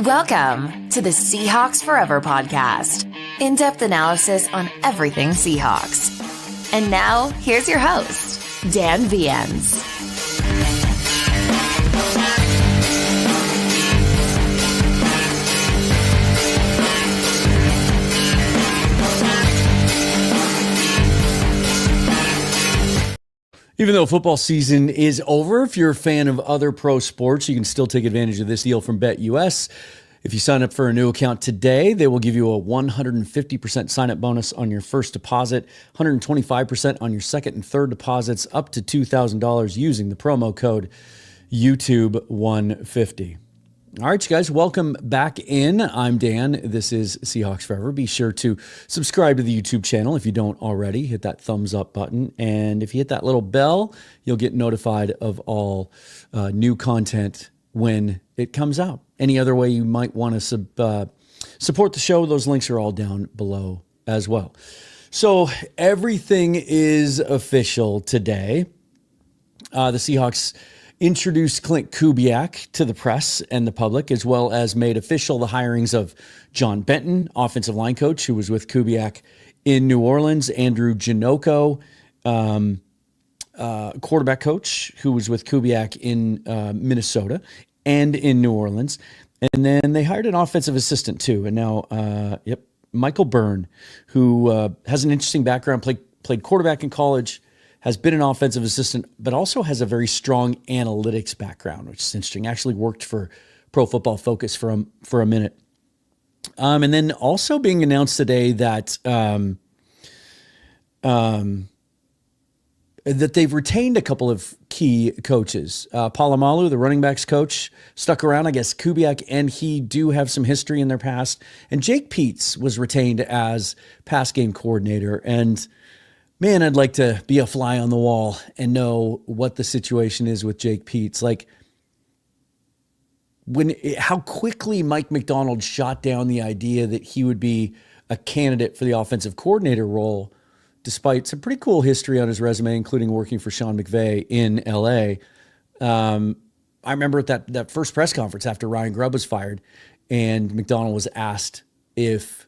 Welcome to the Seahawks Forever podcast. In-depth analysis on everything Seahawks. And now, here's your host, Dan Viens. Even though football season is over, if you're a fan of other pro sports, you can still take advantage of this deal from BetUS. If you sign up for a new account today, they will give you a 150% sign-up bonus on your first deposit, 125% on your second and third deposits, up to $2,000 using the promo code YouTube150. All right, you guys, welcome back in. I'm Dan. This is Seahawks Forever. Be sure to subscribe to the YouTube channel if you don't already. Hit that thumbs up button. And if you hit that little bell, you'll get notified of all new content when it comes out. Any other way you might want to support the show, those links are all down below as well. So everything is official today. The Seahawks introduced Klint Kubiak to the press and the public, as well as made official the hirings of John Benton, offensive line coach, who was with Kubiak in New Orleans, Andrew Geno, quarterback coach, who was with Kubiak in Minnesota and in New Orleans. And then they hired an offensive assistant too. And now, Michael Byrne, who has an interesting background, played quarterback in college, has been an offensive assistant, but also has a very strong analytics background, which is interesting. Actually worked for Pro Football Focus for a minute. And then also being announced today that that they've retained a couple of key coaches. Polamalu, the running backs coach, stuck around. I guess Kubiak and he do have some history in their past. And Jake Peetz was retained as pass game coordinator. And man, I'd like to be a fly on the wall and know what the situation is with Jake Peetz. Like, how quickly Mike McDonald shot down the idea that he would be a candidate for the offensive coordinator role, despite some pretty cool history on his resume, including working for Sean McVay in L.A. I remember at that first press conference after Ryan Grubb was fired, and McDonald was asked if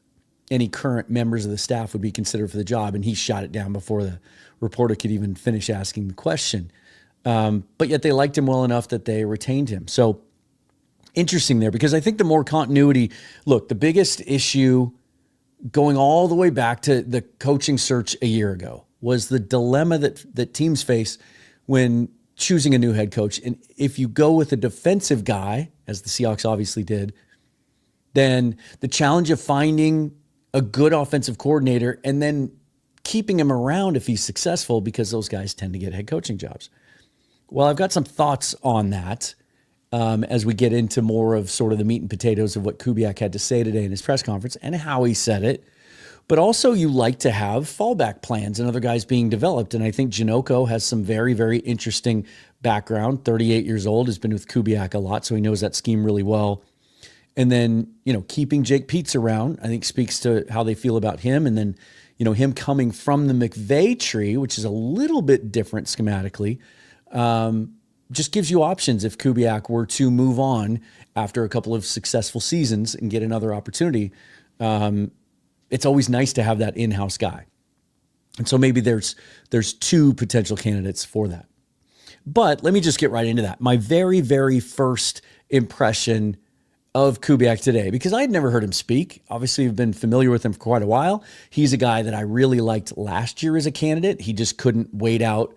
any current members of the staff would be considered for the job, and he shot it down before the reporter could even finish asking the question. But yet they liked him well enough that they retained him. So interesting there, because I think the more continuity, look, the biggest issue going all the way back to the coaching search a year ago was the dilemma that teams face when choosing a new head coach. And if you go with a defensive guy, as the Seahawks obviously did, then the challenge of finding a good offensive coordinator and then keeping him around if he's successful, because those guys tend to get head coaching jobs. Well, I've got some thoughts on that as we get into more of sort of the meat and potatoes of what Kubiak had to say today in his press conference and how he said it. But also you like to have fallback plans and other guys being developed. And I think Geno has some very, very interesting background. 38 years old, has been with Kubiak a lot, so he knows that scheme really well. And then, keeping Jake Peetz around, I think speaks to how they feel about him. And then, him coming from the McVay tree, which is a little bit different schematically, just gives you options if Kubiak were to move on after a couple of successful seasons and get another opportunity. it's always nice to have that in-house guy. And so maybe there's two potential candidates for that. But let me just get right into that. My very, very first impression of Kubiak today, because I had never heard him speak. Obviously, I've been familiar with him for quite a while. He's a guy that I really liked last year as a candidate. He just couldn't wait out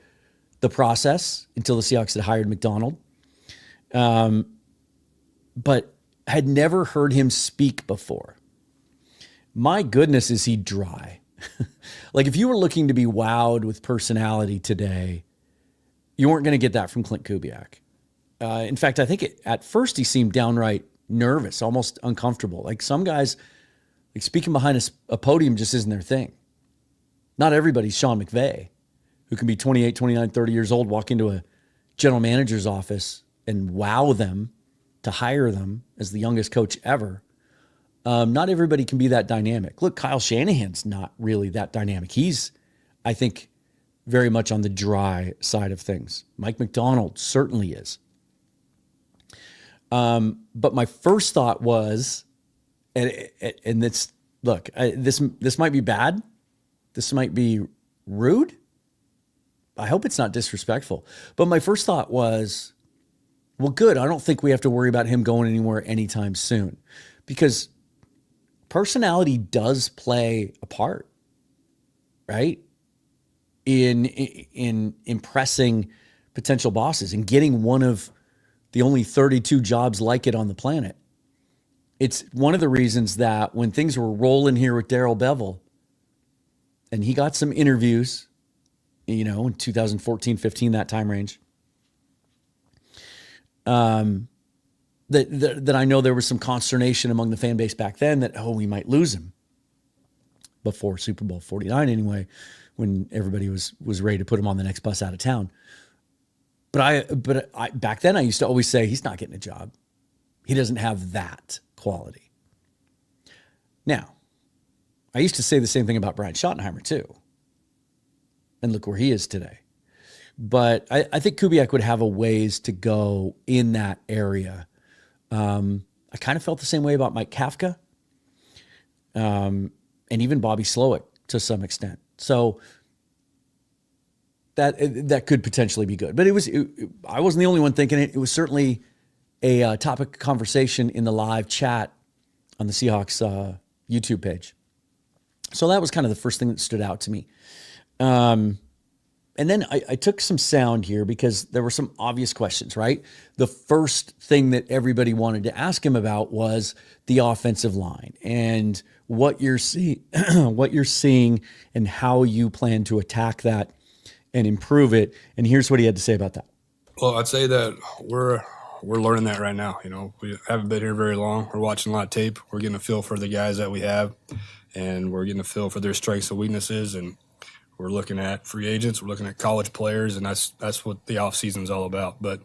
the process until the Seahawks had hired McDonald. But had never heard him speak before. My goodness, is he dry. Like, if you were looking to be wowed with personality today, you weren't going to get that from Klint Kubiak. In fact, I think at first he seemed downright nervous, almost uncomfortable. Like, some guys, like, speaking behind a podium just isn't their thing. Not everybody's Sean McVay, who can be 28, 29, 30 years old, walk into a general manager's office and wow them to hire them as the youngest coach ever. Not everybody can be that dynamic. Look, Kyle Shanahan's not really that dynamic. He's, I think, very much on the dry side of things. Mike McDonald certainly is. But my first thought was, and it's, look, this might be bad. This might be rude. I hope it's not disrespectful. But my first thought was, well, good. I don't think we have to worry about him going anywhere anytime soon, because personality does play a part, right? In impressing potential bosses and getting one of the only 32 jobs like it on the planet. It's one of the reasons that when things were rolling here with Darrell Bevell, and he got some interviews, in 2014, 15, that time range, that I know there was some consternation among the fan base back then that, we might lose him before Super Bowl 49 anyway, when everybody was ready to put him on the next bus out of town. But I back then I used to always say, he's not getting a job. He doesn't have that quality. Now, I used to say the same thing about Brian Schottenheimer too. And look where he is today. But I think Kubiak would have a ways to go in that area. I kind of felt the same way about Mike Kafka, and even Bobby Slowick to some extent. So that could potentially be good. But I wasn't the only one thinking it. It was certainly a topic of conversation in the live chat on the Seahawks YouTube page. So that was kind of the first thing that stood out to me. And then I took some sound here because there were some obvious questions, right? The first thing that everybody wanted to ask him about was the offensive line and what you're seeing and how you plan to attack that and improve it. And here's what he had to say about that. Well, I'd say that we're learning that right now. We haven't been here very long. We're watching a lot of tape. We're getting a feel for the guys that we have, and we're getting a feel for their strengths and weaknesses. And we're looking at free agents. We're looking at college players, and that's what the off season's all about. But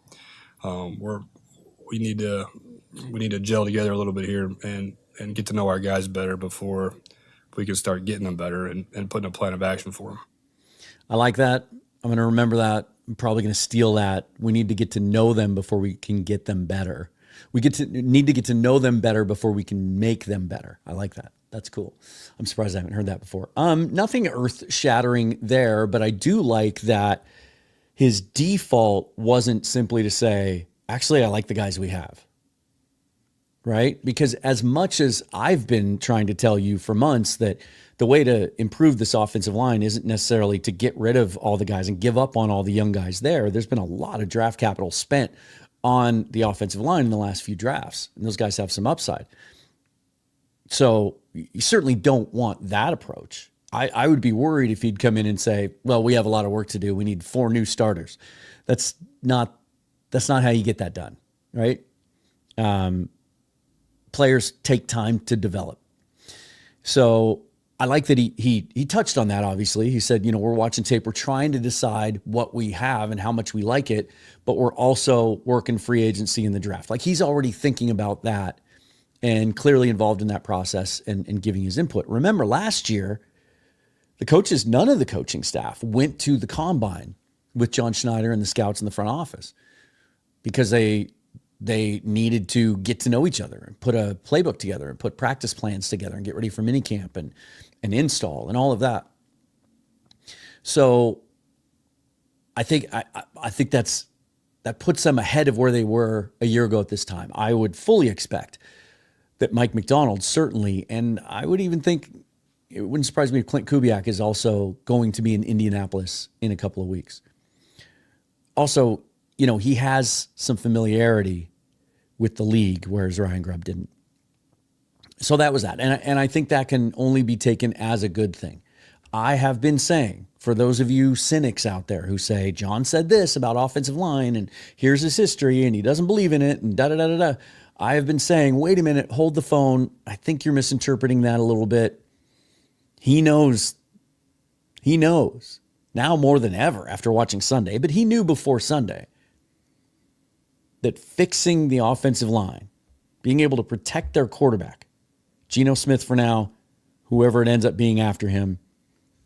we need to gel together a little bit here and get to know our guys better before we can start getting them better and putting a plan of action for them. I like that. I'm going to remember that. I'm probably going to steal that. We need to get to know them before we can get them better. We need to get to know them better before we can make them better. I like that. That's cool. I'm surprised I haven't heard that before. Nothing earth-shattering there, but I do like that his default wasn't simply to say, actually, I like the guys we have. Right? Because as much as I've been trying to tell you for months that the way to improve this offensive line isn't necessarily to get rid of all the guys and give up on all the young guys there's been a lot of draft capital spent on the offensive line in the last few drafts, and those guys have some upside. So you certainly don't want that approach. I would be worried if he'd come in and say, well, we have a lot of work to do. We need 4 new starters. That's not how you get that done, right? Players take time to develop. So I like that he touched on that, obviously. He said, we're watching tape. We're trying to decide what we have and how much we like it, but we're also working free agency in the draft. Like, he's already thinking about that and clearly involved in that process and giving his input. Remember, last year, none of the coaching staff went to the combine with John Schneider and the scouts in the front office because they They needed to get to know each other and put a playbook together and put practice plans together and get ready for minicamp and install and all of that. So I think that puts them ahead of where they were a year ago at this time. I would fully expect that Mike Macdonald certainly, and I would even think it wouldn't surprise me if Klint Kubiak is also going to be in Indianapolis in a couple of weeks. Also, he has some familiarity with the league, whereas Ryan Grubb didn't. So that was that. And I think that can only be taken as a good thing. I have been saying, for those of you cynics out there who say, John said this about offensive line, and here's his history, and he doesn't believe in it, and da-da-da-da-da. I have been saying, wait a minute, hold the phone. I think you're misinterpreting that a little bit. He knows now more than ever after watching Sunday, but he knew before Sunday that fixing the offensive line, being able to protect their quarterback, Geno Smith for now, whoever it ends up being after him,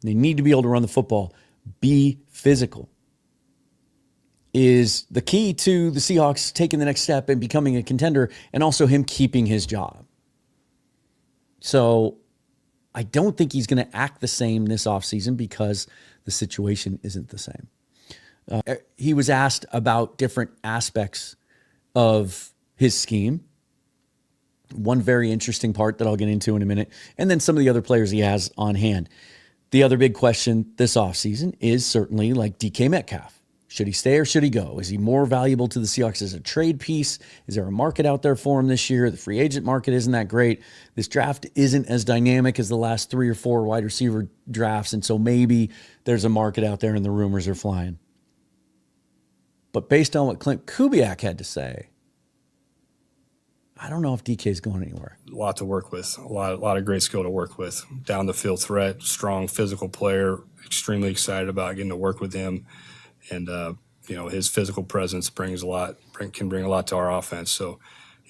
they need to be able to run the football, be physical, is the key to the Seahawks taking the next step and becoming a contender, and also him keeping his job. So I don't think he's going to act the same this offseason because the situation isn't the same. He was asked about different aspects of his scheme. One very interesting part that I'll get into in a minute, and then some of the other players he has on hand. The other big question this offseason is certainly like DK Metcalf. Should he stay or should he go? Is he more valuable to the Seahawks as a trade piece? Is there a market out there for him this year? The free agent market isn't that great. This draft isn't as dynamic as the last 3 or 4 wide receiver drafts, and so maybe there's a market out there and the rumors are flying. But based on what Klint Kubiak had to say, I don't know if DK is going anywhere. A lot to work with, a lot of great skill to work with. Down the field threat, strong physical player, extremely excited about getting to work with him. And, his physical presence can bring a lot to our offense. So,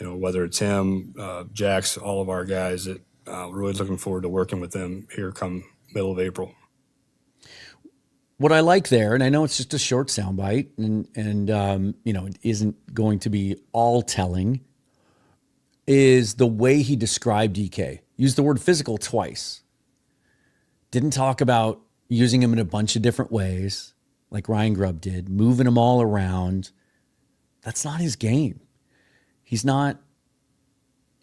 whether it's him, Jax, all of our guys, really looking forward to working with them here come middle of April. What I like there, and I know it's just a short soundbite, and it isn't going to be all telling, is the way he described DK. Used the word physical twice. Didn't talk about using him in a bunch of different ways, like Ryan Grubb did, moving him all around. That's not his game. He's not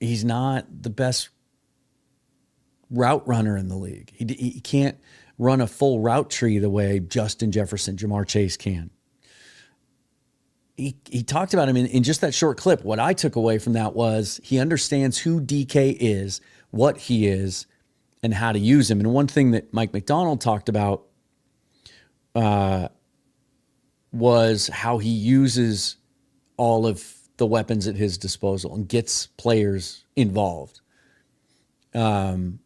the best route runner in the league. He can't run a full route tree the way Justin Jefferson, Jamar Chase can. He talked about him in just that short clip. What I took away from that was he understands who DK is, what he is, and how to use him. And one thing that Mike Macdonald talked about was how he uses all of the weapons at his disposal and gets players involved. And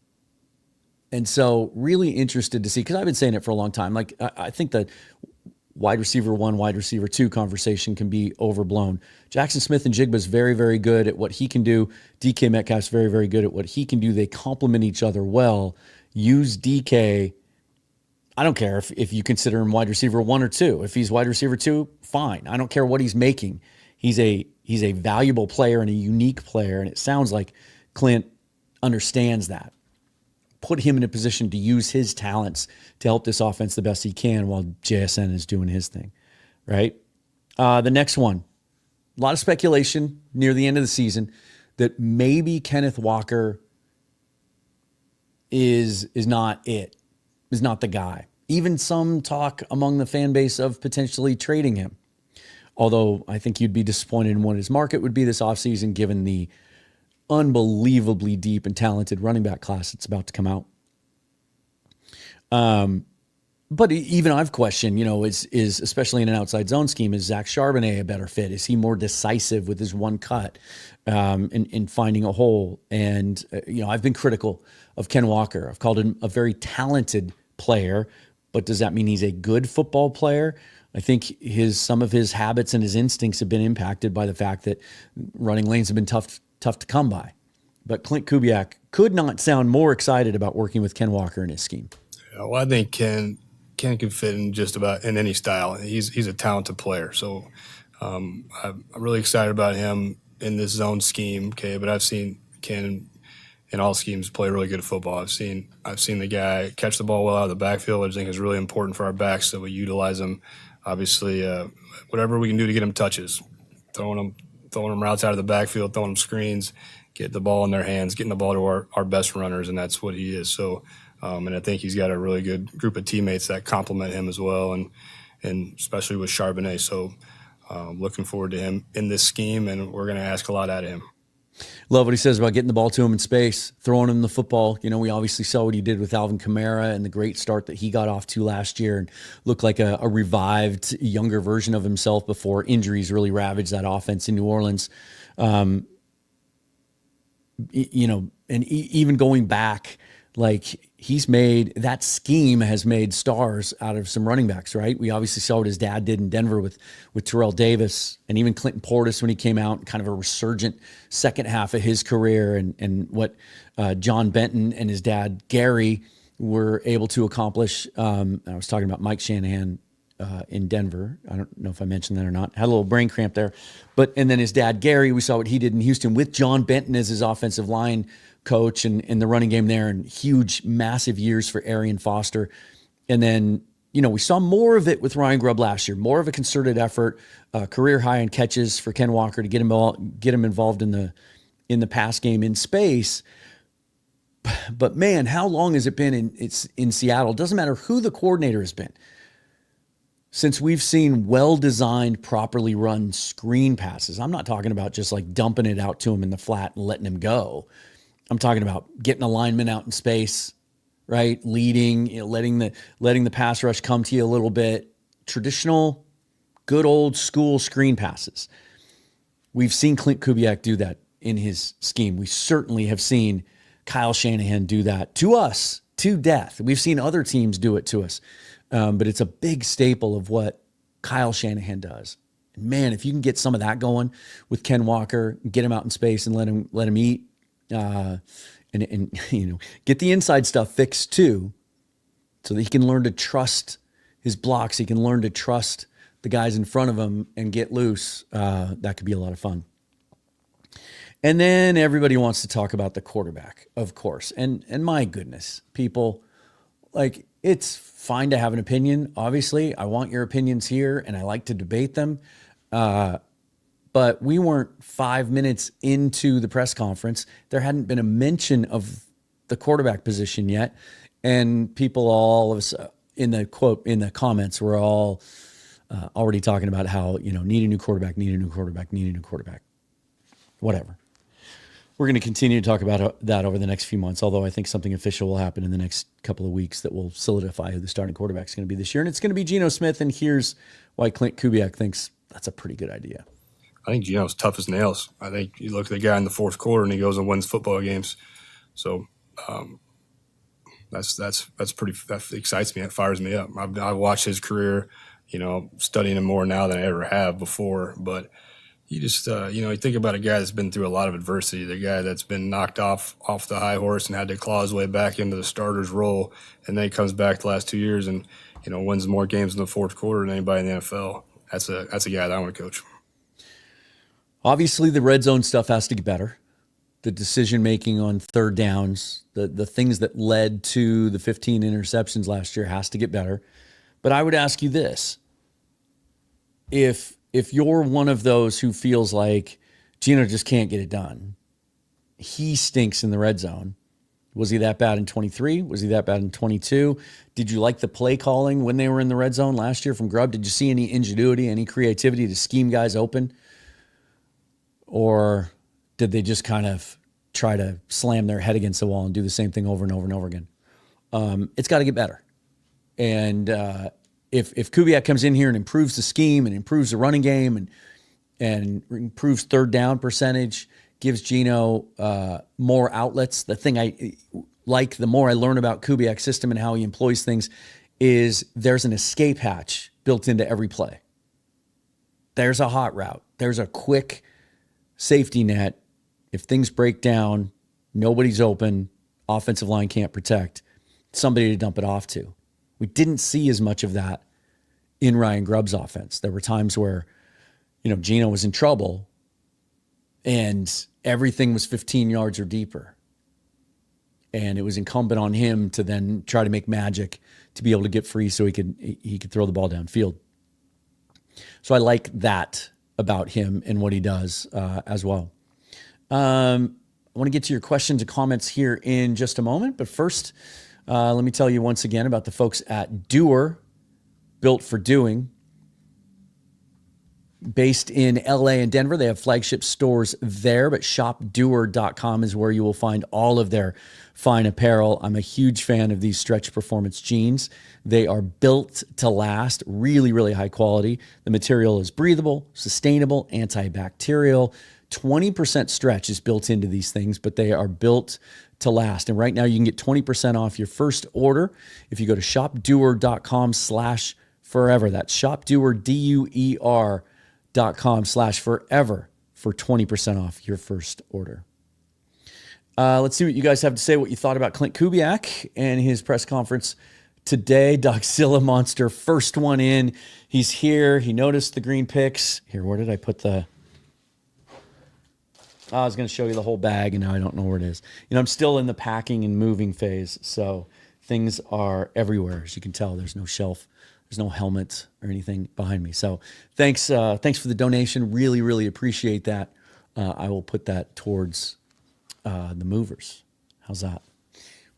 so really interested to see, because I've been saying it for a long time. Like, I think that wide receiver 1, wide receiver 2 conversation can be overblown. Jackson Smith and Jigba's very, very good at what he can do. DK Metcalf's very, very good at what he can do. They complement each other well. Use DK. I don't care if you consider him wide receiver 1 or 2. If he's wide receiver 2, fine. I don't care what he's making. He's a valuable player and a unique player, and it sounds like Klint understands that. Put him in a position to use his talents to help this offense the best he can while JSN is doing his thing, right? The next one, a lot of speculation near the end of the season that maybe Kenneth Walker is not the guy. Even some talk among the fan base of potentially trading him. Although I think you'd be disappointed in what his market would be this offseason given the unbelievably deep and talented running back class that's about to come out. But even I've questioned, is especially in an outside zone scheme, is Zach Charbonnet a better fit? Is he more decisive with his one cut in finding a hole? And, I've been critical of Ken Walker. I've called him a very talented player, but does that mean he's a good football player? I think some of his habits and his instincts have been impacted by the fact that running lanes have been tough to come by. But Klint Kubiak could not sound more excited about working with Ken Walker in his scheme. Yeah, well, I think Ken can fit in just about in any style. He's a talented player. So I'm really excited about him in this zone scheme. Okay, but I've seen Ken in all schemes play really good football. I've seen the guy catch the ball well out of the backfield, which I think is really important for our backs, so we utilize him. Obviously, whatever we can do to get him touches, throwing them routes out of the backfield, throwing them screens, get the ball in their hands, getting the ball to our best runners, and that's what he is. So, and I think he's got a really good group of teammates that complement him as well, and especially with Charbonnet. So, looking forward to him in this scheme, and we're going to ask a lot out of him. Love what he says about getting the ball to him in space, throwing him the football. You know, we obviously saw what he did with Alvin Kamara and the great start that he got off to last year and looked like a revived, younger version of himself before injuries really ravaged that offense in New Orleans. You know, and even going back, like that scheme has made stars out of some running backs, right? We obviously saw what his dad did in Denver with Terrell Davis and even Clinton Portis when he came out, kind of a resurgent second half of his career, and what John Benton and his dad Gary were able to accomplish. I was talking about Mike Shanahan in Denver. I don't know if I mentioned that or not. Had a little brain cramp there. And then his dad Gary, we saw what he did in Houston with John Benton as his offensive line coach and the running game there, and huge, massive years for Arian Foster. And then, you know, we saw more of it with Ryan Grubb last year, more of a concerted effort, career high in catches for Ken Walker to get him involved in the pass game in space. But man, how long has it been in Seattle? Doesn't matter who the coordinator has been, since we've seen well-designed, properly run screen passes. I'm not talking about just like dumping it out to him in the flat and letting him go. I'm talking about getting a lineman out in space, right? Leading, you know, letting the pass rush come to you a little bit. Traditional, good old school screen passes. We've seen Klint Kubiak do that in his scheme. We certainly have seen Kyle Shanahan do that to us to death. We've seen other teams do it to us. But it's a big staple of what Kyle Shanahan does. And man, if you can get some of that going with Ken Walker, get him out in space and let him eat, and you know, get the inside stuff fixed too, so that he can learn to trust his blocks. He can learn to trust the guys in front of him and get loose. That could be a lot of fun. And then everybody wants to talk about the quarterback, of course. And my goodness, people, like, it's fine to have an opinion. Obviously, I want your opinions here, and I like to debate them. But we weren't 5 minutes into the press conference. There hadn't been a mention of the quarterback position yet. And people all of us in the comments were all already talking about how, you know, need a new quarterback. Whatever. We're going to continue to talk about that over the next few months, although I think something official will happen in the next couple of weeks that will solidify who the starting quarterback is going to be this year. And it's going to be Geno Smith, and here's why Klint Kubiak thinks that's a pretty good idea. I think Geno's tough as nails. I think you look at the guy in the fourth quarter and he goes and wins football games. So that excites me. It fires me up. I've watched his career, you know, studying him more now than I ever have before. But you just, you know, you think about a guy that's been through a lot of adversity, the guy that's been knocked off the high horse and had to claw his way back into the starter's role, and then he comes back the last 2 years and, you know, wins more games in the fourth quarter than anybody in the NFL. That's a guy that I want to coach. Obviously, the red zone stuff has to get better. The decision-making on third downs, the things that led to the 15 interceptions last year has to get better. But I would ask you this. If you're one of those who feels like Geno just can't get it done, he stinks in the red zone. Was he that bad in 23? Was he that bad in 22? Did you like the play calling when they were in the red zone last year from Grubb? Did you see any ingenuity, any creativity to scheme guys open? Or did they just kind of try to slam their head against the wall and do the same thing over and over and over again? It's got to get better. And if Kubiak comes in here and improves the scheme and improves the running game and improves third down percentage, gives Geno more outlets. The thing I like, the more I learn about Kubiak's system and how he employs things, is there's an escape hatch built into every play. There's a hot route. There's a quick safety net. If things break down, nobody's open, offensive line can't protect, somebody to dump it off to. We didn't see as much of that in Ryan Grubb's offense. There were times where, Geno was in trouble and everything was 15 yards or deeper. And it was incumbent on him to then try to make magic to be able to get free so he could throw the ball downfield. So I like that about him and what he does as well. I want to get to your questions and comments here in just a moment. But first, let me tell you once again about the folks at Doer, Built for Doing. Based in LA and Denver, they have flagship stores there, but shopdoer.com is where you will find all of their fine apparel. I'm a huge fan of these stretch performance jeans. They are built to last, really, really high quality. The material is breathable, sustainable, antibacterial. 20% stretch is built into these things, but they are built to last. And right now you can get 20% off your first order if you go to shopdoer.com/forever. That's shopdoer.com/forever for 20% off your first order. Let's see what you guys have to say, what you thought about Klint Kubiak and his press conference today. Doxilla Monster, first one in. He's here. He noticed the green picks. Here, where did I put the... I was going to show you the whole bag, and now I don't know where it is. I'm still in the packing and moving phase, so things are everywhere. As you can tell, there's no shelf. There's no helmet or anything behind me. So thanks for the donation. Really, really appreciate that. I will put that towards the movers. How's that?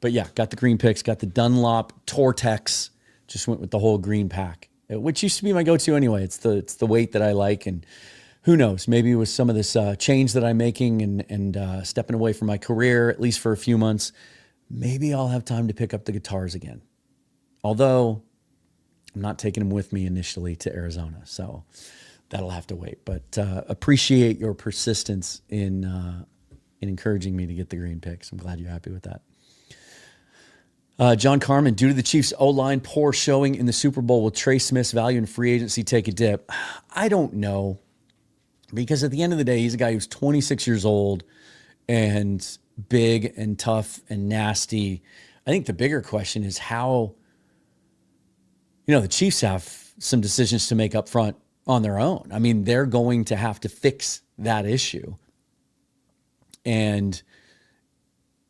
But yeah, got the green picks, got the Dunlop Tortex. Just went with the whole green pack, which used to be my go-to anyway. It's the weight that I like, and who knows? Maybe with some of this change that I'm making and stepping away from my career, at least for a few months, maybe I'll have time to pick up the guitars again. Although I'm not taking them with me initially to Arizona, so that'll have to wait. But appreciate your persistence in encouraging me to get the green picks. I'm glad you're happy with that. John Carmen, due to the Chiefs' O-line poor showing in the Super Bowl, will Trey Smith's value in free agency take a dip? I don't know. Because at the end of the day, he's a guy who's 26 years old and big and tough and nasty. I think the bigger question is how, the Chiefs have some decisions to make up front on their own. I mean, they're going to have to fix that issue. And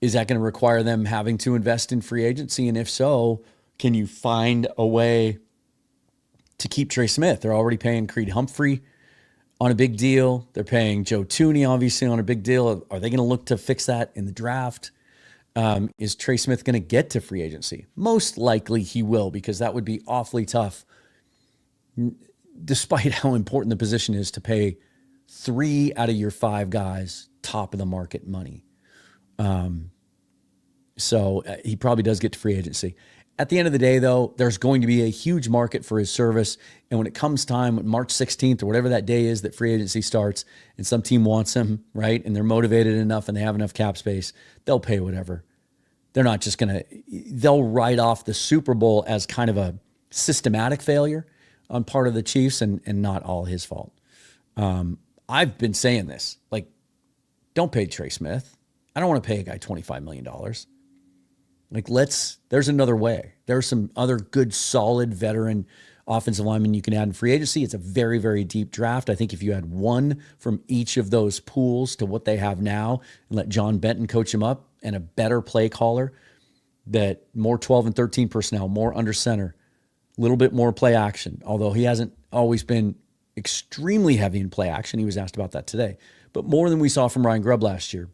is that going to require them having to invest in free agency? And if so, can you find a way to keep Trey Smith? They're already paying Creed Humphrey on a big deal. They're paying Joe Tooney, obviously, on a big deal. Are they going to look to fix that in the draft? Is Trey Smith going to get to free agency? Most likely he will, because that would be awfully tough, despite how important the position is, to pay 3 out of your 5 guys top of the market money. So he probably does get to free agency. At the end of the day, though, there's going to be a huge market for his service. And when it comes time, March 16th or whatever that day is that free agency starts, and some team wants him, right, and they're motivated enough and they have enough cap space, they'll pay whatever. They're not just going to – they'll write off the Super Bowl as kind of a systematic failure on part of the Chiefs and not all his fault. I've been saying this. Don't pay Trey Smith. I don't want to pay a guy $25 million. There's another way. There's some other good, solid veteran offensive linemen you can add in free agency. It's a very, very deep draft. I think if you add one from each of those pools to what they have now and let John Benton coach him up and a better play caller, that more 12 and 13 personnel, more under center, a little bit more play action, although he hasn't always been extremely heavy in play action. He was asked about that today, but more than we saw from Ryan Grubb last year.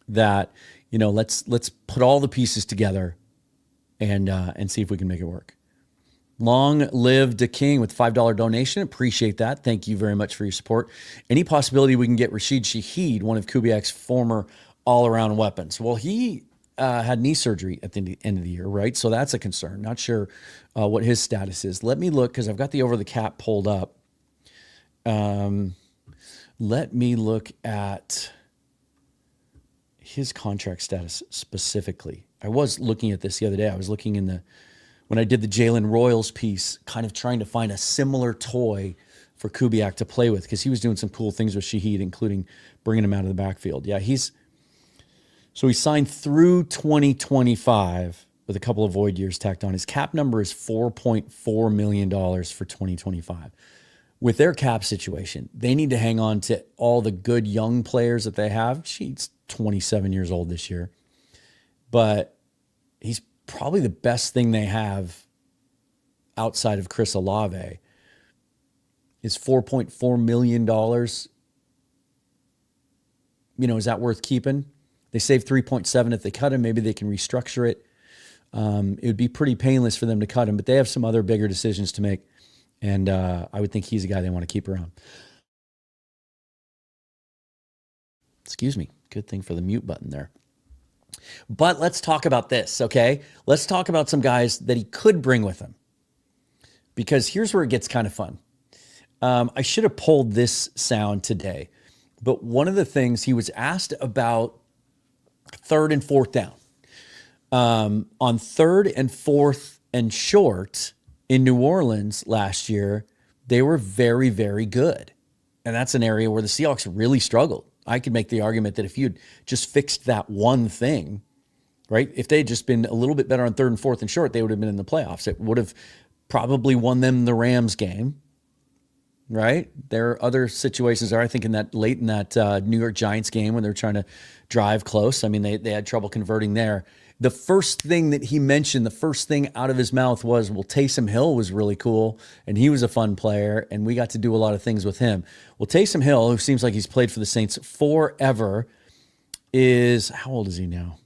That, let's put all the pieces together and see if we can make it work. Long live the King with $5 donation. Appreciate that. Thank you very much for your support. Any possibility we can get Rashid Shaheed, one of Kubiak's former all-around weapons? Well, he had knee surgery at the end of the year, right? So that's a concern. Not sure what his status is. Let me look, because I've got the over-the-cap pulled up. Let me look at his contract status specifically. I was looking at this the other day. I was looking when I did the Jalen Royals piece, kind of trying to find a similar toy for Kubiak to play with, because he was doing some cool things with Shaheed, including bringing him out of the backfield. Yeah, he signed through 2025 with a couple of void years tacked on. His cap number is $4.4 million for 2025. with their cap situation, they need to hang on to all the good young players that they have. He's 27 years old this year, but he's probably the best thing they have outside of Chris Olave. Is $4.4 million. Is that worth keeping? They save 3.7 if they cut him. Maybe they can restructure it. It would be pretty painless for them to cut him, but they have some other bigger decisions to make. And I would think he's a guy they want to keep around. Excuse me. Good thing for the mute button there. But let's talk about this, okay? Let's talk about some guys that he could bring with him. Because here's where it gets kind of fun. I should have pulled this sound today. But one of the things he was asked about third and fourth down. On third and fourth and short in New Orleans last year, they were very, very good. And that's an area where the Seahawks really struggled. I could make the argument that if you'd just fixed that one thing, right? If they had just been a little bit better on third and fourth and short, they would have been in the playoffs. It would have probably won them the Rams game, right? There are other situations there. I think late in that New York Giants game when they were trying to drive close. I mean, they had trouble converting there. The first thing that he mentioned, the first thing out of his mouth was, well, Taysom Hill was really cool, and he was a fun player, and we got to do a lot of things with him. Well, Taysom Hill, who seems like he's played for the Saints forever, how old is he now?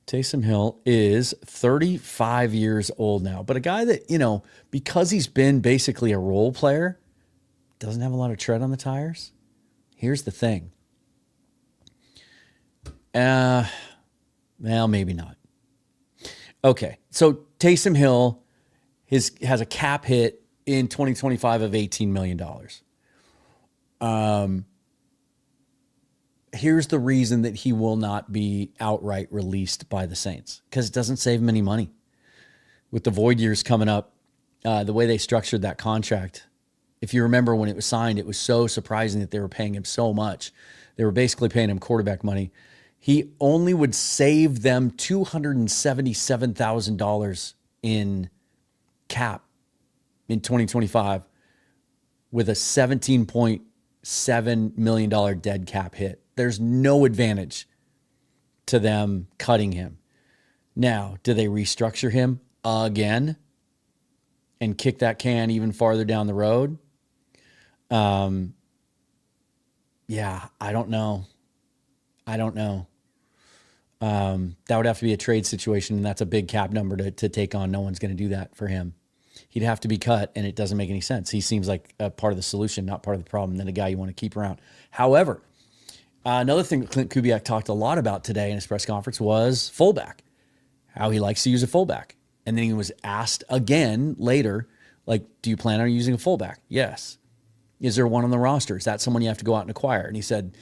Taysom Hill is 35 years old now, but a guy that, because he's been basically a role player, doesn't have a lot of tread on the tires. Here's the thing. Well, maybe not. Okay, so Taysom Hill has a cap hit in 2025 of $18 million. Here's the reason that he will not be outright released by the Saints, because it doesn't save him any money. With the void years coming up, the way they structured that contract, if you remember when it was signed, it was so surprising that they were paying him so much. They were basically paying him quarterback money. He only would save them $277,000 in cap in 2025 with a $17.7 million dead cap hit. There's no advantage to them cutting him. Now, do they restructure him again and kick that can even farther down the road? Yeah, I don't know. That would have to be a trade situation, and that's a big cap number to take on. No one's going to do that for him. He'd have to be cut, and it doesn't make any sense. He seems like a part of the solution, not part of the problem, than a guy you want to keep around. However, another thing that Klint Kubiak talked a lot about today in his press conference was fullback, how he likes to use a fullback. And then he was asked again later, do you plan on using a fullback? Yes. Is there one on the roster? Is that someone you have to go out and acquire? And he said,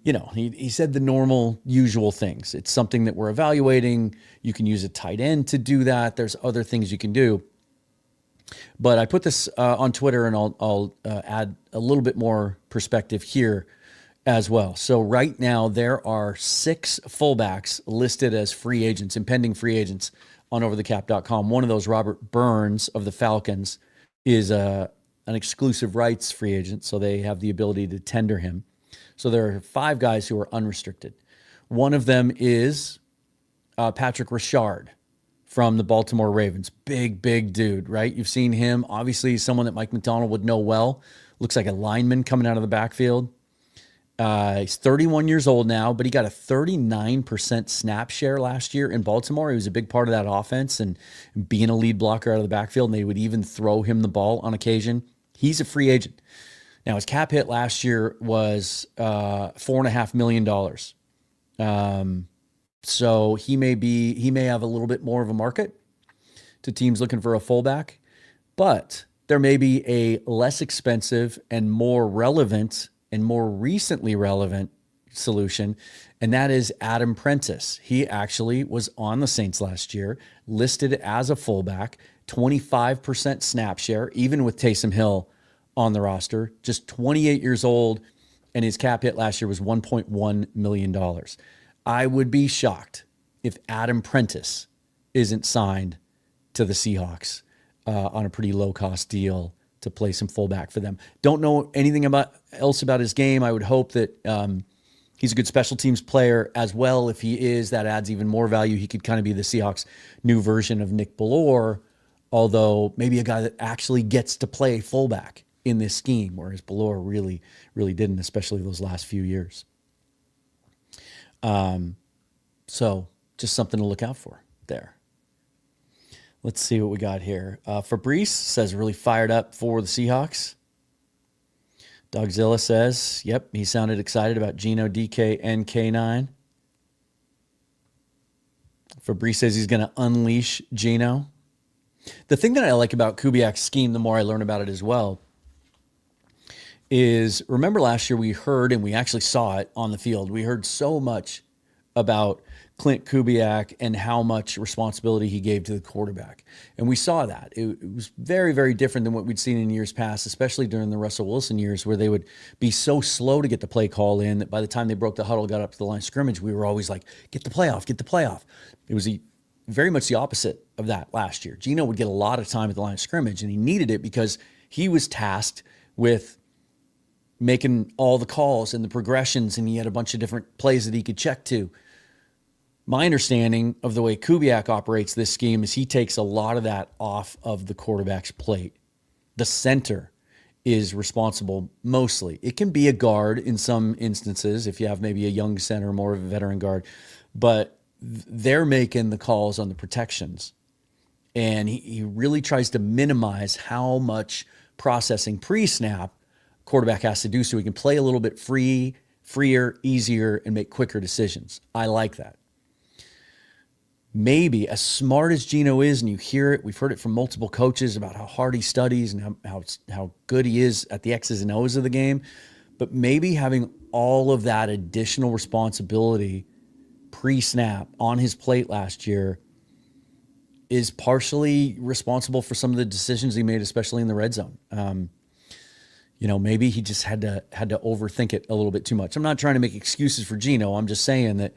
he said the normal, usual things. It's something that we're evaluating. You can use a tight end to do that. There's other things you can do. But I put this on Twitter, and I'll add a little bit more perspective here as well. So right now, there are 6 fullbacks listed as free agents, impending free agents on overthecap.com. One of those, Robert Burns of the Falcons, is an exclusive rights free agent, so they have the ability to tender him. So there are 5 guys who are unrestricted. One of them is Patrick Ricard from the Baltimore Ravens. Big dude, right? You've seen him. Obviously, he's someone that Mike Macdonald would know well. Looks like a lineman coming out of the backfield. He's 31 years old now, but he got a 39% snap share last year in Baltimore. He was a big part of that offense and being a lead blocker out of the backfield, and they would even throw him the ball on occasion. He's a free agent. Now, his cap hit last year was $4.5 million. So he may have a little bit more of a market to teams looking for a fullback, but there may be a less expensive and more relevant and more recently relevant solution, and that is Adam Prentice. He actually was on the Saints last year, listed as a fullback, 25% snap share, even with Taysom Hill on the roster, just 28 years old, and his cap hit last year was $1.1 million. I would be shocked if Adam Prentice isn't signed to the Seahawks on a pretty low-cost deal to play some fullback for them. Don't know anything else about his game. I would hope that he's a good special teams player as well. If he is, that adds even more value. He could kind of be the Seahawks' new version of Nick Bellore, although maybe a guy that actually gets to play fullback in this scheme, whereas Bellore really, really didn't, especially those last few years. So just something to look out for there. Let's see what we got here. Fabrice says really fired up for the Seahawks. Dogzilla says, yep, he sounded excited about Geno, DK, and K9. Fabrice says he's going to unleash Geno. The thing that I like about Kubiak's scheme, the more I learn about it as well, is remember last year we heard, and we actually saw it on the field, we heard so much about Klint Kubiak and how much responsibility he gave to the quarterback. And we saw that. It was very, very different than what we'd seen in years past, especially during the Russell Wilson years, where they would be so slow to get the play call in that by the time they broke the huddle, got up to the line of scrimmage, we were always like, get the play off, get the play off. It was very much the opposite of that last year. Geno would get a lot of time at the line of scrimmage, and he needed it because he was tasked with making all the calls and the progressions, and he had a bunch of different plays that he could check to. My understanding of the way Kubiak operates this scheme is he takes a lot of that off of the quarterback's plate. The center is responsible mostly. It can be a guard in some instances if you have maybe a young center, more of a veteran guard, but they're making the calls on the protections. And he really tries to minimize how much processing pre-snap quarterback has to do so he can play a little bit freer, easier, and make quicker decisions. I like that. Maybe as smart as Geno is, and you hear it, we've heard it from multiple coaches about how hard he studies and how good he is at the X's and O's of the game, but maybe having all of that additional responsibility pre-snap on his plate last year is partially responsible for some of the decisions he made, especially in the red zone. Maybe he just had to overthink it a little bit too much. I'm not trying to make excuses for Geno. I'm just saying that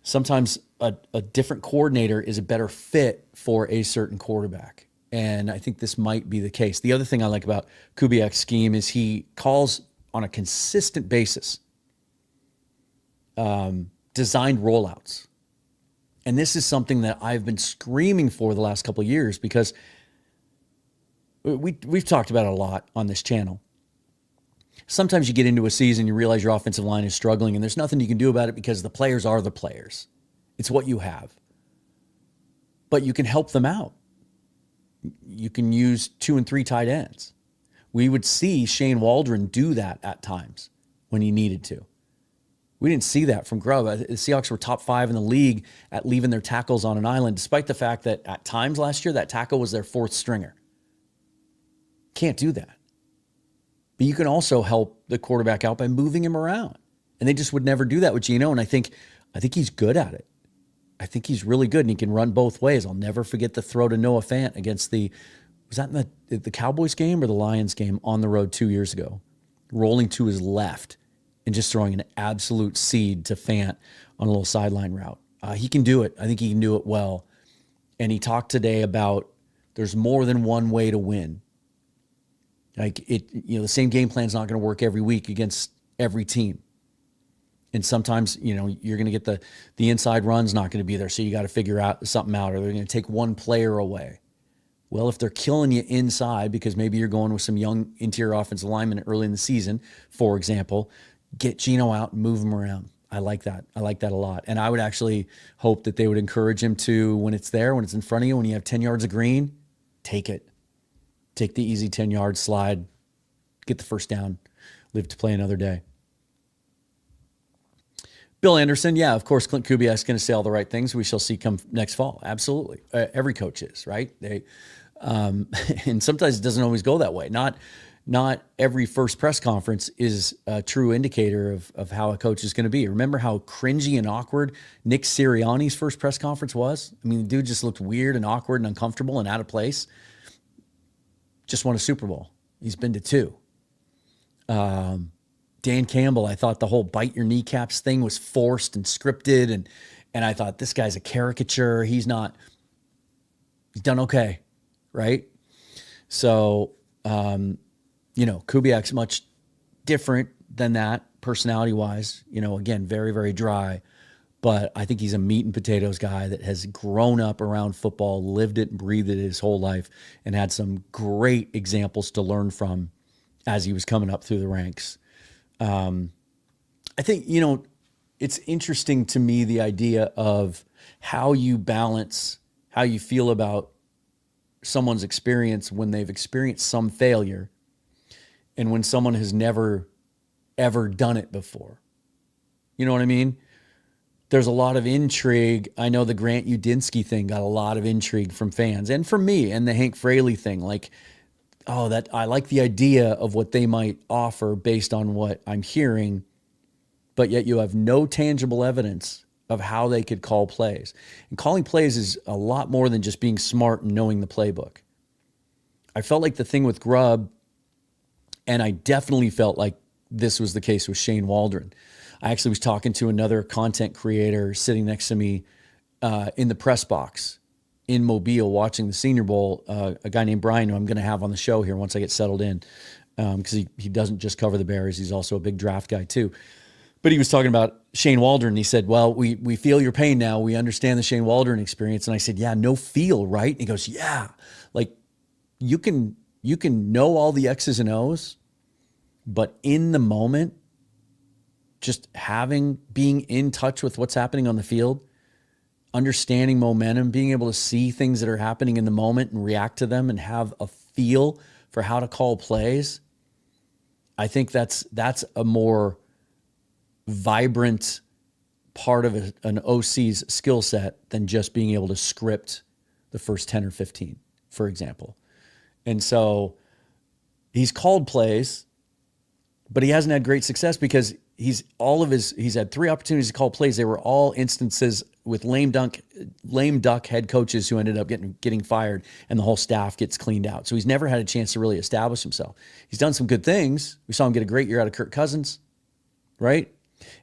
sometimes a different coordinator is a better fit for a certain quarterback. And I think this might be the case. The other thing I like about Kubiak's scheme is he calls on a consistent basis designed rollouts. And this is something that I've been screaming for the last couple of years because we've talked about it a lot on this channel. Sometimes you get into a season, you realize your offensive line is struggling, and there's nothing you can do about it because the players are the players. It's what you have. But you can help them out. You can use 2 and 3 tight ends. We would see Shane Waldron do that at times when he needed to. We didn't see that from Grubb. The Seahawks were top 5 in the league at leaving their tackles on an island, despite the fact that at times last year, that tackle was their 4th stringer. Can't do that. But you can also help the quarterback out by moving him around. And they just would never do that with Geno, and I think he's good at it. I think he's really good, and he can run both ways. I'll never forget the throw to Noah Fant against was that in the Cowboys game or the Lions game on the road 2 years ago? Rolling to his left and just throwing an absolute seed to Fant on a little sideline route. He can do it. I think he can do it well. And he talked today about there's more than one way to win. The same game plan is not going to work every week against every team. And sometimes, you're going to get the inside run's not going to be there. So you got to figure out something out, or they're going to take one player away. Well, if they're killing you inside because maybe you're going with some young interior offensive linemen early in the season, for example, get Geno out and move him around. I like that. I like that a lot. And I would actually hope that they would encourage him to, when it's there, when it's in front of you, when you have 10 yards of green, take it. Take the easy 10-yard slide, get the first down, live to play another day. Bill Anderson, yeah, of course, Klint Kubiak is going to say all the right things. We shall see come next fall. Absolutely. Every coach is, right? And sometimes it doesn't always go that way. Not every first press conference is a true indicator of how a coach is going to be. Remember how cringy and awkward Nick Sirianni's first press conference was? I mean, the dude just looked weird and awkward and uncomfortable and out of place. Just won a Super Bowl. He's been to 2. Dan Campbell, I thought the whole bite your kneecaps thing was forced and scripted, and I thought this guy's a caricature. He's done okay, right? So Kubiak's much different than that personality-wise. Again, very, very dry. But I think he's a meat and potatoes guy that has grown up around football, lived it and breathed it his whole life, and had some great examples to learn from as he was coming up through the ranks. I think, it's interesting to me, the idea of how you balance how you feel about someone's experience when they've experienced some failure and when someone has never, ever done it before. You know what I mean? There's a lot of intrigue. I know the Grant Udinski thing got a lot of intrigue from fans and from me, and the Hank Fraley thing. Like, that I like the idea of what they might offer based on what I'm hearing, but yet you have no tangible evidence of how they could call plays. And calling plays is a lot more than just being smart and knowing the playbook. I felt like the thing with Grubb, and I definitely felt like this was the case with Shane Waldron. I actually was talking to another content creator sitting next to me in the press box in Mobile watching the Senior Bowl, a guy named Brian, who I'm going to have on the show here once I get settled in, because he doesn't just cover the Bears. He's also a big draft guy too. But he was talking about Shane Waldron. He said, well, we feel your pain now. We understand the Shane Waldron experience. And I said, yeah, no feel, right? And he goes, yeah. Like, you can know all the X's and O's, but in the moment, just being in touch with what's happening on the field, understanding momentum, being able to see things that are happening in the moment and react to them and have a feel for how to call plays. I think that's a more vibrant part of an OC's skill set than just being able to script the first 10 or 15, for example. And so he's called plays, but he hasn't had great success because he's had 3 opportunities to call plays. They were all instances with lame duck head coaches who ended up getting fired, and the whole staff gets cleaned out. So he's never had a chance to really establish himself. He's done some good things. We saw him get a great year out of Kirk Cousins, right?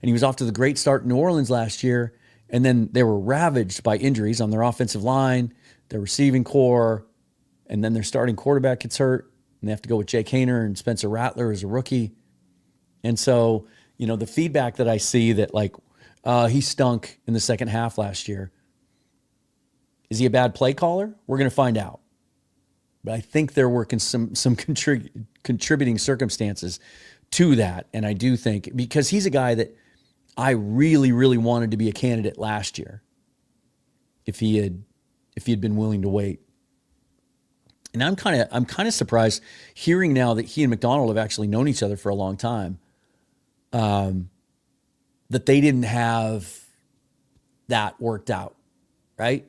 And he was off to the great start in New Orleans last year, and then they were ravaged by injuries on their offensive line, their receiving core, and then their starting quarterback gets hurt, and they have to go with Jake Haener and Spencer Rattler as a rookie. And so, the feedback that I see that he stunk in the second half last year. Is he a bad play caller? We're going to find out. But I think there were some contributing circumstances to that. And I do think, because he's a guy that I really, really wanted to be a candidate last year if he had been willing to wait. And I'm kind of surprised hearing now that he and McDonald have actually known each other for a long time, that they didn't have that worked out, right?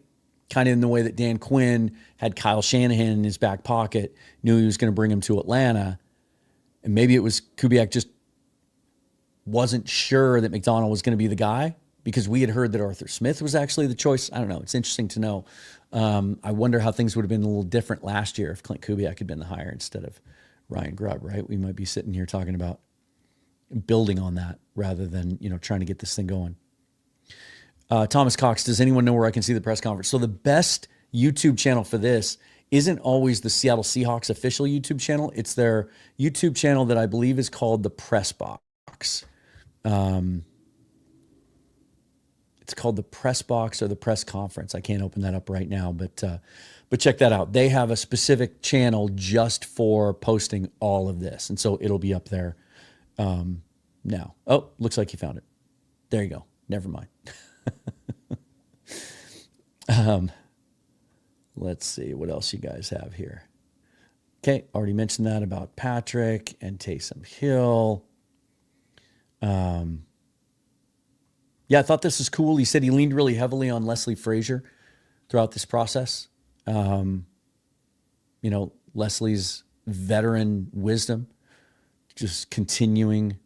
Kind of in the way that Dan Quinn had Kyle Shanahan in his back pocket, knew he was going to bring him to Atlanta. And maybe it was Kubiak just wasn't sure that McDonald was going to be the guy, because we had heard that Arthur Smith was actually the choice. I don't know. It's interesting to know. I wonder how things would have been a little different last year if Klint Kubiak had been the hire instead of Ryan Grubb, right? We might be sitting here talking about building on that rather than, trying to get this thing going. Thomas Cox, does anyone know where I can see the press conference? So the best YouTube channel for this isn't always the Seattle Seahawks official YouTube channel. It's their YouTube channel that I believe is called the Press Box. It's called the Press Box or the Press Conference. I can't open that up right now, but check that out. They have a specific channel just for posting all of this, and so it'll be up there now. Oh, looks like you found it. There you go. Never mind. Let's see what else you guys have here. Okay, already mentioned that about Patrick and Taysom Hill. Yeah, I thought this was cool. He said he leaned really heavily on Leslie Frazier throughout this process. Leslie's veteran wisdom, just continuing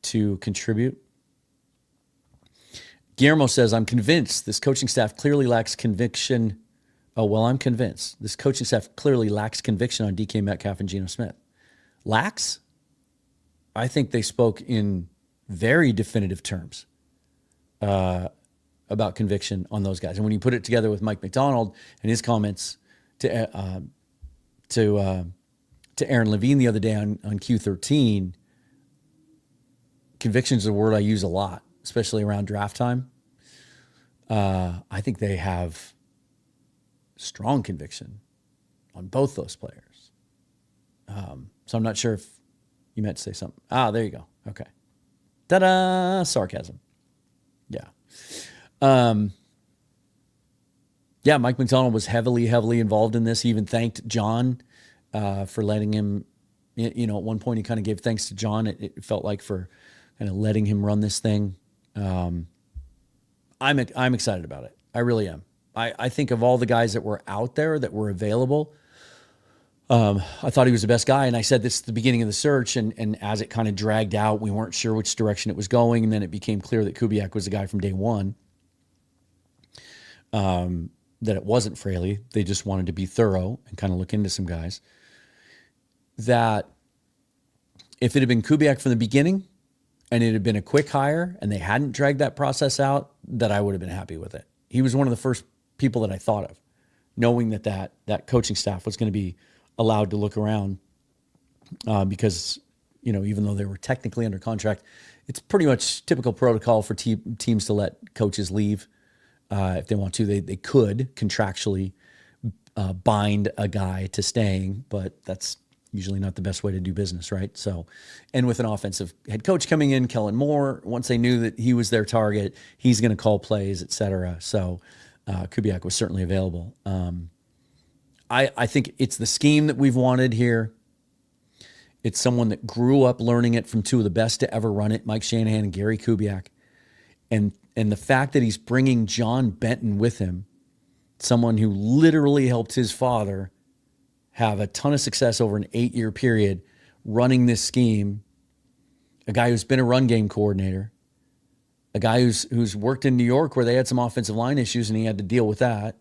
to contribute. Guillermo says, I'm convinced this coaching staff clearly lacks conviction. Oh, well, I'm convinced this coaching staff clearly lacks conviction on DK Metcalf and Geno Smith. Lacks? I think they spoke in very definitive terms about conviction on those guys. And when you put it together with Mike McDonald and his comments to to Aaron Levine the other day on Q13, conviction is a word I use a lot, especially around draft time. I think they have strong conviction on both those players. So I'm not sure if you meant to say something. There you go. Okay. Ta-da! Sarcasm. Yeah. Mike McDonald was heavily involved in this. He even thanked John for letting him, at one point he kind of gave thanks to John. It felt like for kind of letting him run this thing. I'm excited about it. I really am. I think of all the guys that were out there that were available, I thought he was the best guy. And I said this at the beginning of the search. And as it kind of dragged out, we weren't sure which direction it was going. And then it became clear that Kubiak was the guy from day one. That it wasn't Fraley. They just wanted to be thorough and kind of look into some guys. That if it had been Kubiak from the beginning and it had been a quick hire and they hadn't dragged that process out, that I would have been happy with it. He was one of the first people that I thought of, knowing that coaching staff was going to be allowed to look around because, even though they were technically under contract, it's pretty much typical protocol for teams to let coaches leave. If they want to, they could contractually bind a guy to staying, but that's usually not the best way to do business, right? So, and with an offensive head coach coming in, Kellen Moore, once they knew that he was their target, he's going to call plays, et cetera. So Kubiak was certainly available. I think it's the scheme that we've wanted here. It's someone that grew up learning it from two of the best to ever run it, Mike Shanahan and Gary Kubiak. And the fact that he's bringing John Benton with him, someone who literally helped his father have a ton of success over an 8-year period running this scheme, a guy who's been a run game coordinator, a guy who's worked in New York where they had some offensive line issues and he had to deal with that,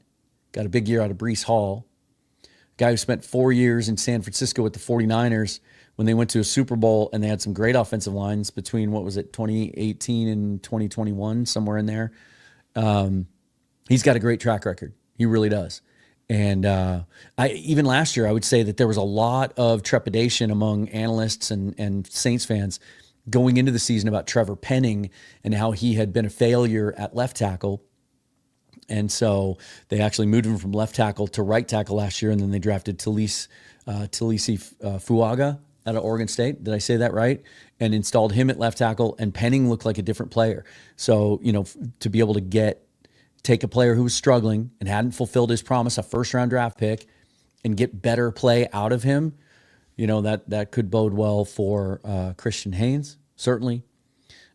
got a big year out of Breece Hall, a guy who spent 4 years in San Francisco with the 49ers when they went to a Super Bowl and they had some great offensive lines between, 2018 and 2021, somewhere in there. He's got a great track record. He really does. And even last year, I would say that there was a lot of trepidation among analysts and Saints fans going into the season about Trevor Penning and how he had been a failure at left tackle. And so they actually moved him from left tackle to right tackle last year, and then they drafted Talisi Fuaga out of Oregon State. Did I say that right? And installed him at left tackle, and Penning looked like a different player. So, to be able to take a player who was struggling and hadn't fulfilled his promise, a first-round draft pick, and get better play out of him, that could bode well for Christian Haynes, certainly,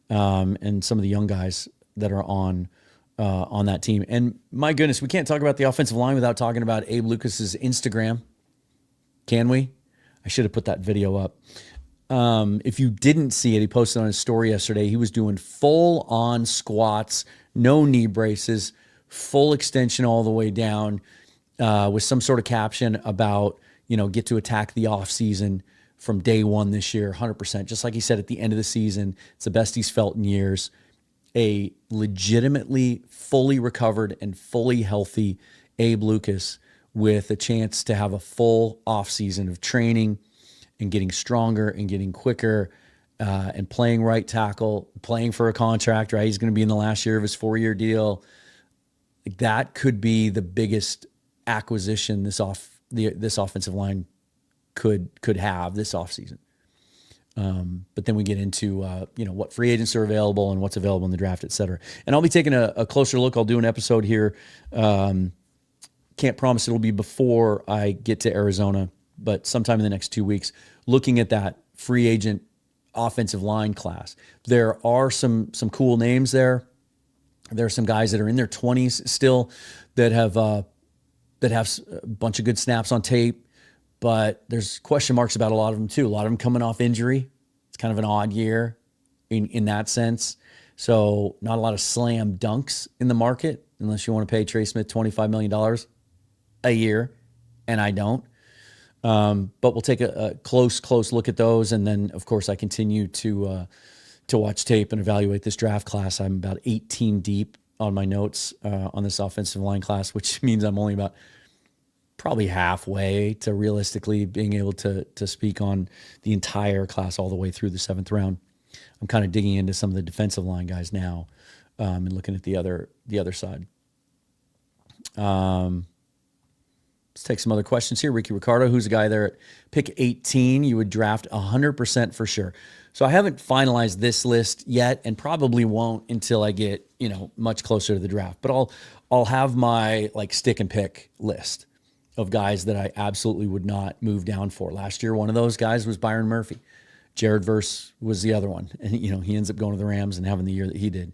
and some of the young guys that are on that team. And my goodness, we can't talk about the offensive line without talking about Abe Lucas's Instagram. Can we? I should have put that video up. If you didn't see it, he posted on his story yesterday. He was doing full-on squats, no knee braces, full extension all the way down, with some sort of caption about, get to attack the offseason from day one this year, 100%. Just like he said at the end of the season, it's the best he's felt in years. A legitimately fully recovered and fully healthy Abe Lucas with a chance to have a full offseason of training and getting stronger and getting quicker and playing right tackle, playing for a contract, right? He's going to be in the last year of his 4-year deal. That could be the biggest acquisition this offensive line could have this offseason. But then we get into what free agents are available and what's available in the draft, et cetera. And I'll be taking a closer look. I'll do an episode here. Can't promise it'll be before I get to Arizona, but sometime in the next 2 weeks, looking at that free agent offensive line class. There are some cool names there. There are some guys that are in their 20s still that have a bunch of good snaps on tape, but there's question marks about a lot of them too. A lot of them coming off injury. It's kind of an odd year in that sense. So not a lot of slam dunks in the market unless you want to pay Trey Smith $25 million a year, and I don't. But we'll take a close look at those, and then of course I continue to watch tape and evaluate this draft class. I'm about 18 deep on my notes on this offensive line class, which means I'm only about probably halfway to realistically being able to speak on the entire class all the way through the 7th round. I'm kind of digging into some of the defensive line guys now, and looking at the other side. Let's take some other questions here. Ricky Ricardo, who's a guy there at pick 18, you would draft 100% for sure. So I haven't finalized this list yet, and probably won't until I get, much closer to the draft. But I'll have my like stick and pick list of guys that I absolutely would not move down for. Last year, one of those guys was Byron Murphy. Jared Verse was the other one. And, he ends up going to the Rams and having the year that he did.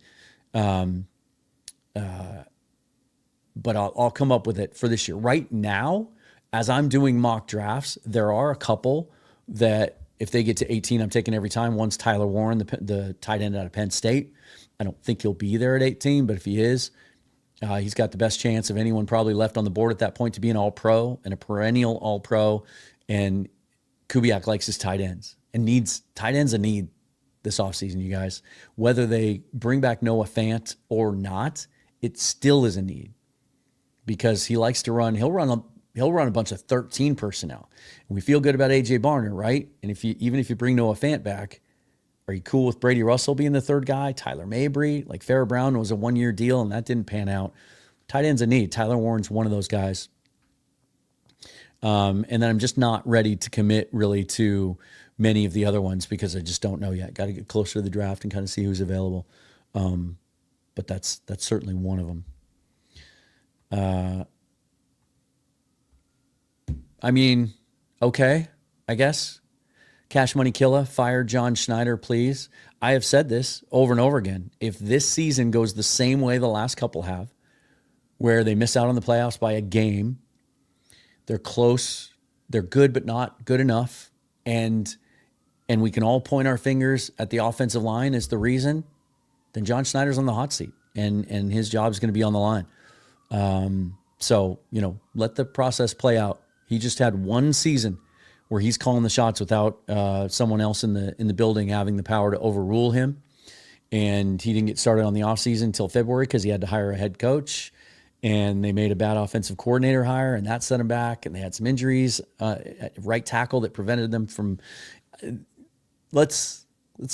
But I'll come up with it for this year. Right now, as I'm doing mock drafts, there are a couple that if they get to 18, I'm taking every time. One's Tyler Warren, the tight end out of Penn State. I don't think he'll be there at 18, but if he is, he's got the best chance of anyone probably left on the board at that point to be an all-pro and a perennial all-pro. And Kubiak likes his tight ends and needs tight ends a need this offseason, you guys. Whether they bring back Noah Fant or not, it still is a need because he likes to run. He'll run a bunch of 13 personnel. And we feel good about A.J. Barner, right? And even if you bring Noah Fant back, are you cool with Brady Russell being the third guy? Tyler Mabry, like Farrah Brown was a 1-year deal and that didn't pan out. Tight end's a need. Tyler Warren's one of those guys. And then I'm just not ready to commit really to many of the other ones because I just don't know yet. Got to get closer to the draft and kind of see who's available. But that's certainly one of them. Okay, I guess. Cash Money Killa, fire John Schneider, please. I have said this over and over again. If this season goes the same way the last couple have, where they miss out on the playoffs by a game, they're close, they're good but not good enough, and we can all point our fingers at the offensive line as the reason, then John Schneider's on the hot seat, and his job is going to be on the line. So, let the process play out. He just had one season where he's calling the shots without someone else in the building having the power to overrule him. And he didn't get started on the offseason until February because he had to hire a head coach. And they made a bad offensive coordinator hire, and that set him back. And they had some injuries at right tackle that prevented them from. Let's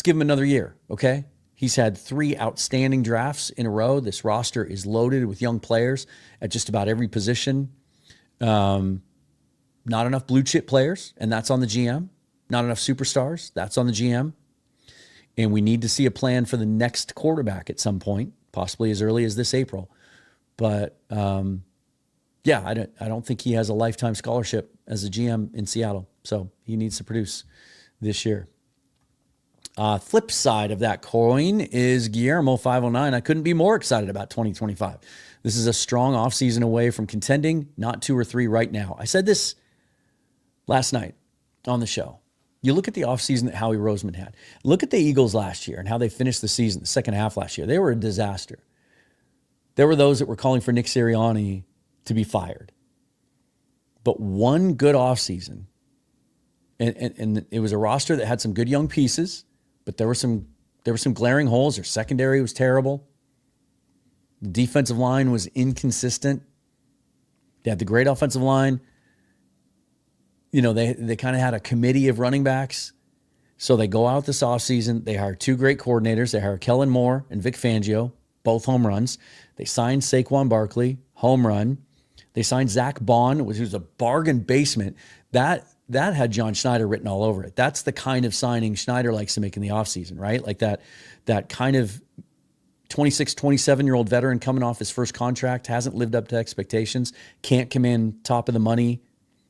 give him another year, okay? He's had 3 outstanding drafts in a row. This roster is loaded with young players at just about every position. Not enough blue chip players, and that's on the GM. Not enough superstars, that's on the GM. And we need to see a plan for the next quarterback at some point, possibly as early as this April. But I don't think he has a lifetime scholarship as a GM in Seattle, so he needs to produce this year. Flip side of that coin is Guillermo 509. I couldn't be more excited about 2025. This is a strong offseason away from contending, not 2 or 3 right now. I said this last night on the show. You look at the offseason that Howie Roseman had. Look at the Eagles last year and how they finished the season, the second half last year. They were a disaster. There were those that were calling for Nick Sirianni to be fired. But one good offseason, and it was a roster that had some good young pieces, but there were some glaring holes. Their secondary was terrible. The defensive line was inconsistent. They had the great offensive line. They kind of had a committee of running backs. So they go out this offseason. They hire 2 great coordinators. They hire Kellen Moore and Vic Fangio, both home runs. They signed Saquon Barkley, home run. They signed Zach Bond, which was a bargain basement. That had John Schneider written all over it. That's the kind of signing Schneider likes to make in the offseason, right? Like that kind of 26, 27-year-old veteran coming off his first contract, hasn't lived up to expectations, can't command top of the money,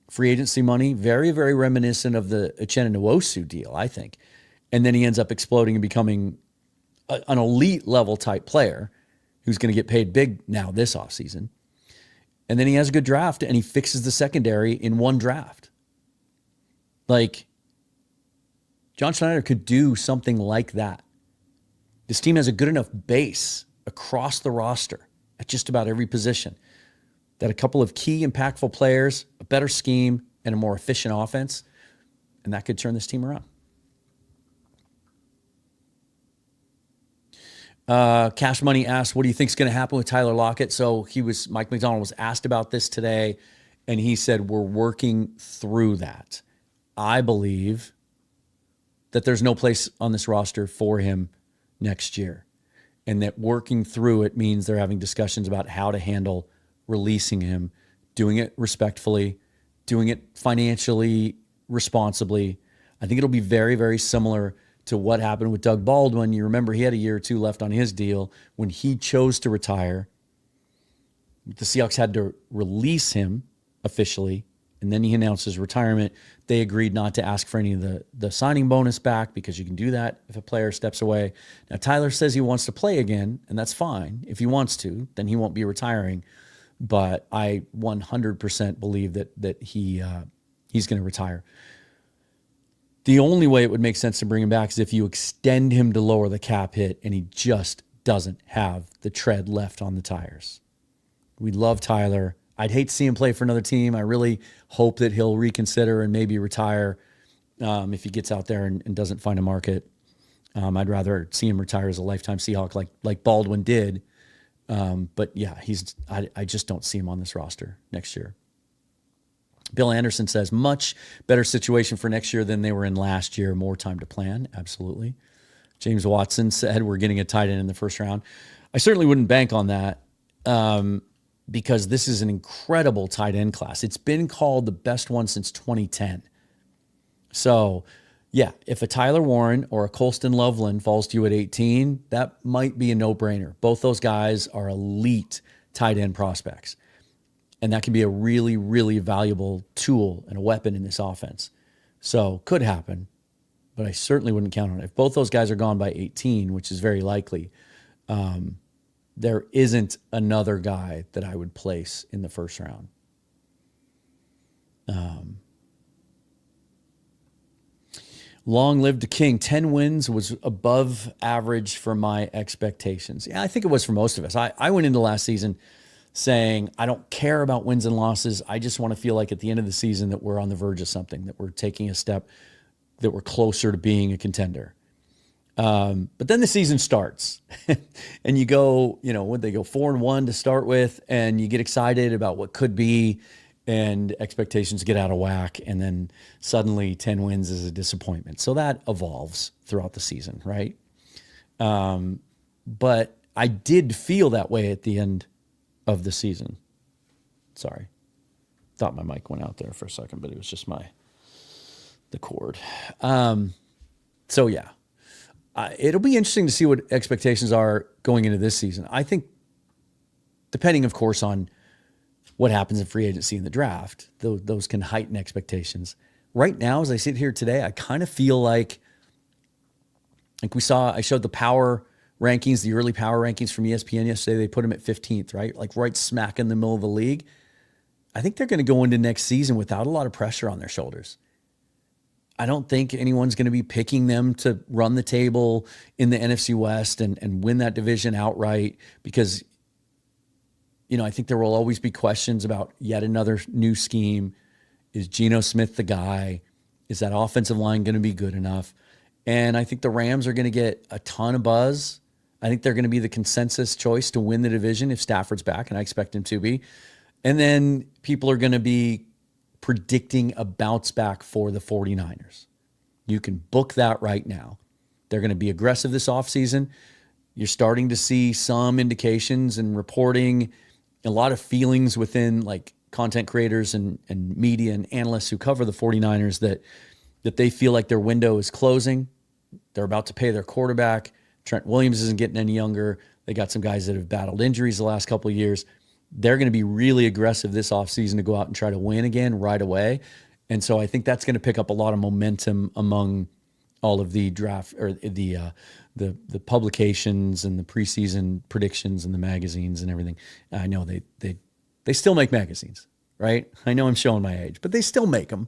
free agency money, very, very reminiscent of the Uchenna Nwosu deal, I think. And then he ends up exploding and becoming an elite level type player who's going to get paid big now this offseason. And then he has a good draft and he fixes the secondary in one draft. Like, John Schneider could do something like that. This team has a good enough base across the roster at just about every position that a couple of key impactful players, a better scheme, and a more efficient offense, and that could turn this team around. Cash Money asks, what do you think is going to happen with Tyler Lockett? So Mike McDonald was asked about this today, And he said, we're working through that. I believe that there's no place on this roster for him next year. And that working through it means they're having discussions about how to handle releasing him, doing it respectfully, doing it financially responsibly. I think it'll be very, very similar to what happened with Doug Baldwin. You remember he had a year or two left on his deal when he chose to retire. The Seahawks had to release him officially, and then he announced his retirement. They agreed not to ask for any of the signing bonus back because you can do that if a player steps away. Now, Tyler says he wants to play again, and that's fine. If he wants to, then he won't be retiring. But I 100% believe that he's going to retire. The only way it would make sense to bring him back is if you extend him to lower the cap hit and he just doesn't have the tread left on the tires. We love Tyler. I'd hate to see him play for another team. I really hope that he'll reconsider and maybe retire if he gets out there and doesn't find a market. I'd rather see him retire as a lifetime Seahawk like Baldwin did. But yeah, I just don't see him on this roster next year. Bill Anderson says, much better situation for next year than they were in last year. More time to plan. Absolutely. James Watson said, we're getting a tight end in the first round. I certainly wouldn't bank on that because this is an incredible tight end class. It's been called the best one since 2010. So, yeah, if a Tyler Warren or a Colston Loveland falls to you at 18, that might be a no-brainer. Both those guys are elite tight end prospects. And that can be a really, really valuable tool and a weapon in this offense. So, could happen, but I certainly wouldn't count on it. If both those guys are gone by 18, which is very likely, there isn't another guy that I would place in the first round. Long live the king. 10 wins was above average for my expectations. Yeah, I think it was for most of us. I went into last season saying, I don't care about wins and losses. I just want to feel like at the end of the season that we're on the verge of something, that we're taking a step, that we're closer to being a contender. But then the season starts and you go, would they go 4-1 to start with? And you get excited about what could be and expectations get out of whack. And then suddenly 10 wins is a disappointment. So that evolves throughout the season. Right. But I did feel that way at the end of the season. Sorry. Thought my mic went out there for a second, but it was just the cord. So yeah. It'll be interesting to see what expectations are going into this season. I think, depending, of course, on what happens in free agency and the draft, those can heighten expectations. Right now, as I sit here today, I kind of feel like I showed the power rankings, the early power rankings from ESPN yesterday. They put them at 15th, right? Like right smack in the middle of the league. I think they're going to go into next season without a lot of pressure on their shoulders. I don't think anyone's going to be picking them to run the table in the NFC West and win that division outright because, I think there will always be questions about yet another new scheme. Is Geno Smith the guy? Is that offensive line going to be good enough? And I think the Rams are going to get a ton of buzz. I think they're going to be the consensus choice to win the division if Stafford's back, and I expect him to be. And then people are going to be predicting a bounce back for the 49ers. You can book that right now. They're going to be aggressive this offseason. You're starting to see some indications and reporting, a lot of feelings within like content creators and media and analysts who cover the 49ers that they feel like their window is closing. They're about to pay their quarterback. Trent Williams isn't getting any younger. They got some guys that have battled injuries the last couple of years. They're going to be really aggressive this offseason to go out and try to win again right away. And so I think that's going to pick up a lot of momentum among all of the draft or the publications and the preseason predictions and the magazines and everything. I know they still make magazines, right? I know I'm showing my age, but they still make them.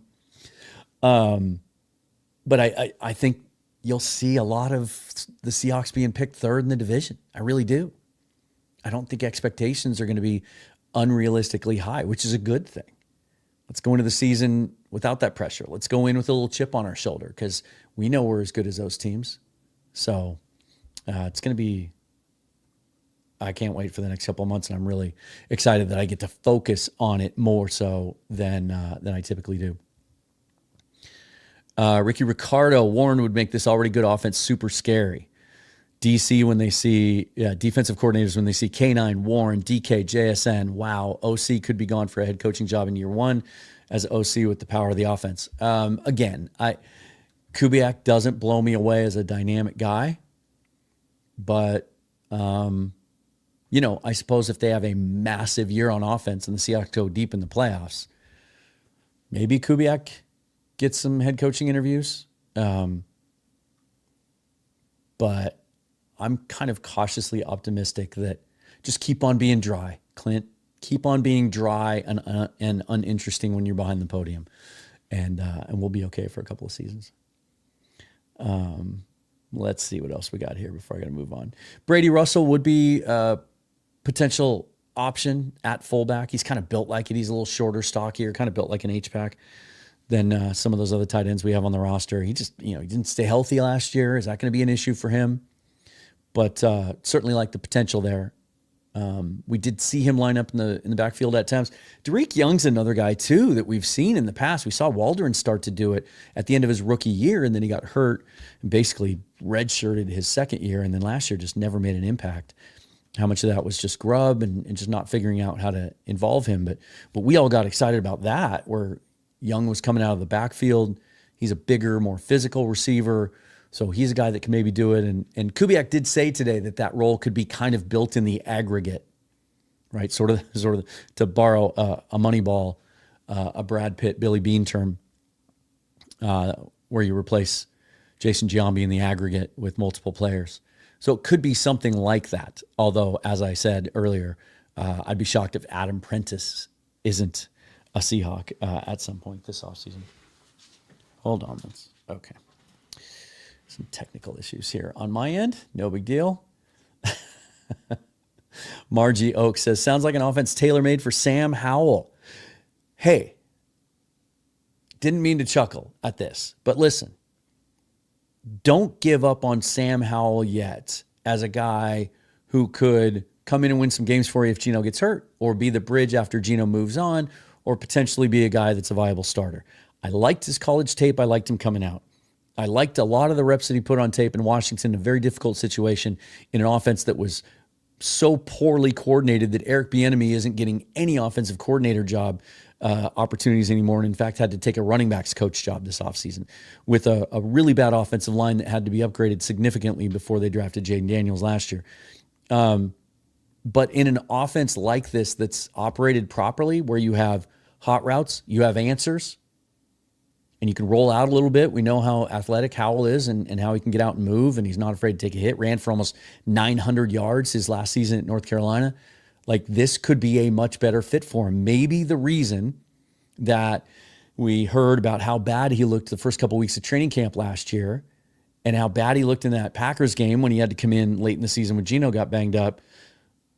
But I think you'll see a lot of the Seahawks being picked third in the division. I really do. I don't think expectations are going to be unrealistically high, which is a good thing. Let's go into the season without that pressure. Let's go in with a little chip on our shoulder because we know we're as good as those teams. So it's going to be I can't wait for the next couple of months, and I'm really excited that I get to focus on it more so than I typically do. Ricky Ricardo, Warren would make this already good offense super scary. DC when they see, defensive coordinators when they see K9, Warren, DK, JSN, wow, OC could be gone for a head coaching job in year one as OC with the power of the offense. Again, Kubiak doesn't blow me away as a dynamic guy, but I suppose if they have a massive year on offense and the Seahawks go deep in the playoffs, maybe Kubiak gets some head coaching interviews. But I'm kind of cautiously optimistic that just keep on being dry, Clint. Keep on being dry and uninteresting when you're behind the podium, and we'll be okay for a couple of seasons. Let's see what else we got here before I got to move on. Brady Russell would be a potential option at fullback. He's kind of built like it. He's a little shorter, stockier, kind of built like an H-back than some of those other tight ends we have on the roster. He just, he didn't stay healthy last year. Is that going to be an issue for him? But certainly like the potential there. We did see him line up in the backfield at times. Derek Young's another guy too that we've seen in the past. We saw Waldron start to do it at the end of his rookie year, and then he got hurt and basically redshirted his second year, and then last year just never made an impact. How much of that was just grub and just not figuring out how to involve him. But we all got excited about that, where Young was coming out of the backfield. He's a bigger, more physical receiver. So he's a guy that can maybe do it. And Kubiak did say today that role could be kind of built in the aggregate, right? Sort of to borrow a Moneyball, a Brad Pitt, Billy Bean term, where you replace Jason Giambi in the aggregate with multiple players. So it could be something like that. Although, as I said earlier, I'd be shocked if Adam Prentice isn't a Seahawk at some point this offseason. Hold on. Okay. Some technical issues here on my end. No big deal. Margie Oak says, sounds like an offense tailor-made for Sam Howell. Hey, didn't mean to chuckle at this, but listen, don't give up on Sam Howell yet as a guy who could come in and win some games for you if Geno gets hurt, or be the bridge after Geno moves on, or potentially be a guy that's a viable starter. I liked his college tape. I liked him coming out. I liked a lot of the reps that he put on tape in Washington, a very difficult situation in an offense that was so poorly coordinated that Eric Bieniemy isn't getting any offensive coordinator job opportunities anymore, and in fact had to take a running backs coach job this offseason with a really bad offensive line that had to be upgraded significantly before they drafted Jaden Daniels last year. But in an offense like this that's operated properly, where you have hot routes, you have answers, and you can roll out a little bit. We know how athletic Howell is and how he can get out and move, and he's not afraid to take a hit. Ran for almost 900 yards his last season at North Carolina. Like, this could be a much better fit for him. Maybe the reason that we heard about how bad he looked the first couple weeks of training camp last year and how bad he looked in that Packers game when he had to come in late in the season when Geno got banged up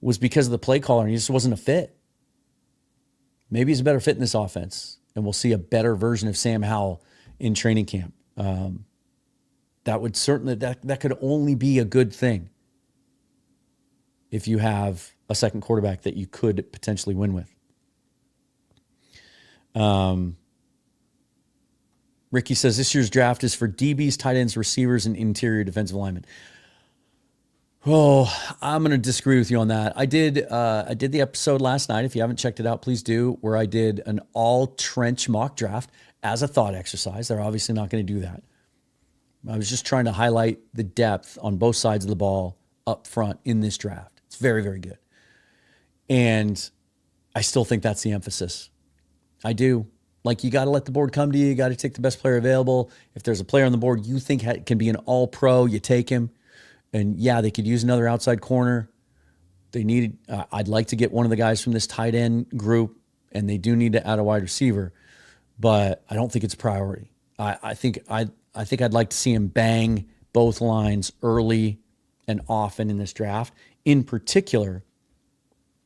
was because of the play caller, and he just wasn't a fit. Maybe he's a better fit in this offense, and we'll see a better version of Sam Howell in training camp. That would certainly, that could only be a good thing if you have a second quarterback that you could potentially win with. Ricky says this year's draft is for DBs, tight ends, receivers, and interior defensive linemen. Oh, I'm going to disagree with you on that. I did the episode last night. If you haven't checked it out, please do, where I did an all trench mock draft as a thought exercise. They're obviously not going to do that. I was just trying to highlight the depth on both sides of the ball up front in this draft. It's very, very good. And I still think that's the emphasis. I do. Like, you got to let the board come to you. You got to take the best player available. If there's a player on the board you think can be an all-pro, you take him. And yeah, they could use another outside corner. They needed. I'd like to get one of the guys from this tight end group, and they do need to add a wide receiver, but I don't think it's a priority. I think I'd like to see him bang both lines early and often in this draft. In particular,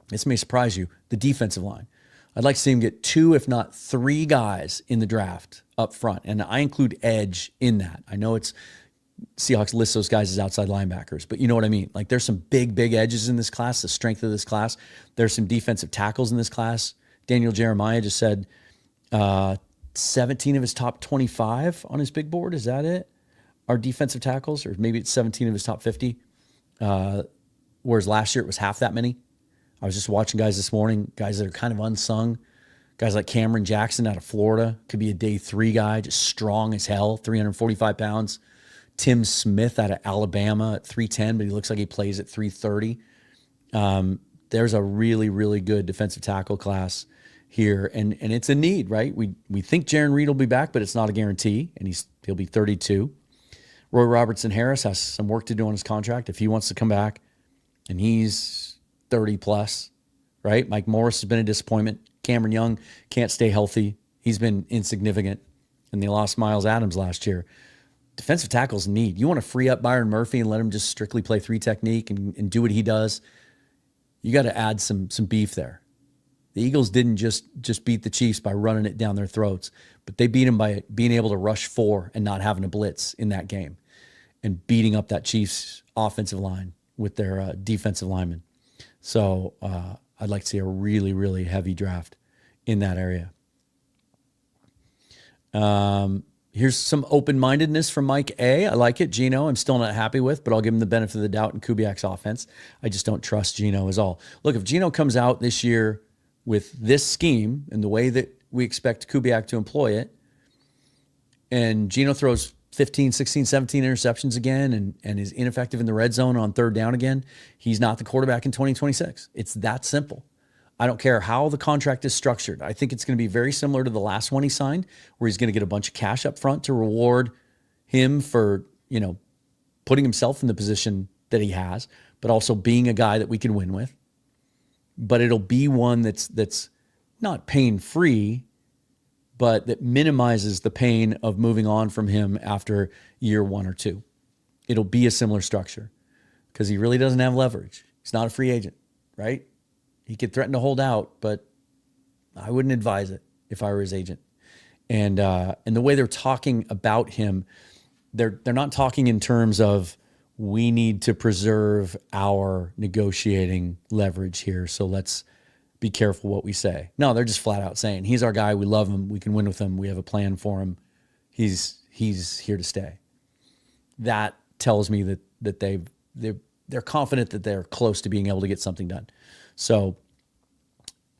this may surprise you, the defensive line. I'd like to see him get 2, if not 3 guys in the draft up front, and I include edge in that. I know it's Seahawks list those guys as outside linebackers, but you know what I mean? Like there's some big edges in this class, the strength of this class. There's some defensive tackles in this class. Daniel Jeremiah just said 17 of his top 25 on his big board. Is that it? Are defensive tackles, or maybe it's 17 of his top 50. Whereas last year it was half that many. I was just watching guys this morning, guys that are kind of unsung. Guys like Cameron Jackson out of Florida, could be a day 3 guy, just strong as hell, 345 pounds. Tim Smith out of Alabama at 310, but he looks like he plays at 330. There's a really good defensive tackle class here, and it's a need, right? We think Jaron Reed will be back, but it's not a guarantee, and he'll be 32. Roy Robertson-Harris has some work to do on his contract if he wants to come back, and he's 30 plus, right? Mike Morris has been a disappointment. Cameron Young can't stay healthy. He's been insignificant, and they lost Miles Adams last year. Defensive tackles need. You want to free up Byron Murphy and let him just strictly play 3 technique and do what he does. You got to add some beef there. The Eagles didn't just beat the Chiefs by running it down their throats, but they beat them by being able to rush 4 and not having to blitz in that game and beating up that Chiefs offensive line with their defensive linemen. So I'd like to see a really heavy draft in that area. Here's some open-mindedness from Mike A. I like it. Geno, I'm still not happy with, but I'll give him the benefit of the doubt in Kubiak's offense. I just don't trust Geno is all. Look, if Geno comes out this year with this scheme and the way that we expect Kubiak to employ it, and Geno throws 15, 16, 17 interceptions again and is ineffective in the red zone on 3rd down again, he's not the quarterback in 2026. It's that simple. I don't care how the contract is structured. I think it's going to be very similar to the last one he signed, where he's going to get a bunch of cash up front to reward him for, putting himself in the position that he has, but also being a guy that we can win with. But it'll be one that's not pain-free, but that minimizes the pain of moving on from him after year 1 or 2. It'll be a similar structure because he really doesn't have leverage. He's not a free agent, right? He could threaten to hold out, but I wouldn't advise it if I were his agent. And the way they're talking about him, they're not talking in terms of we need to preserve our negotiating leverage here, so let's be careful what we say. No, they're just flat out saying he's our guy. We love him. We can win with him. We have a plan for him. He's here to stay. That tells me that they're confident that they're close to being able to get something done. So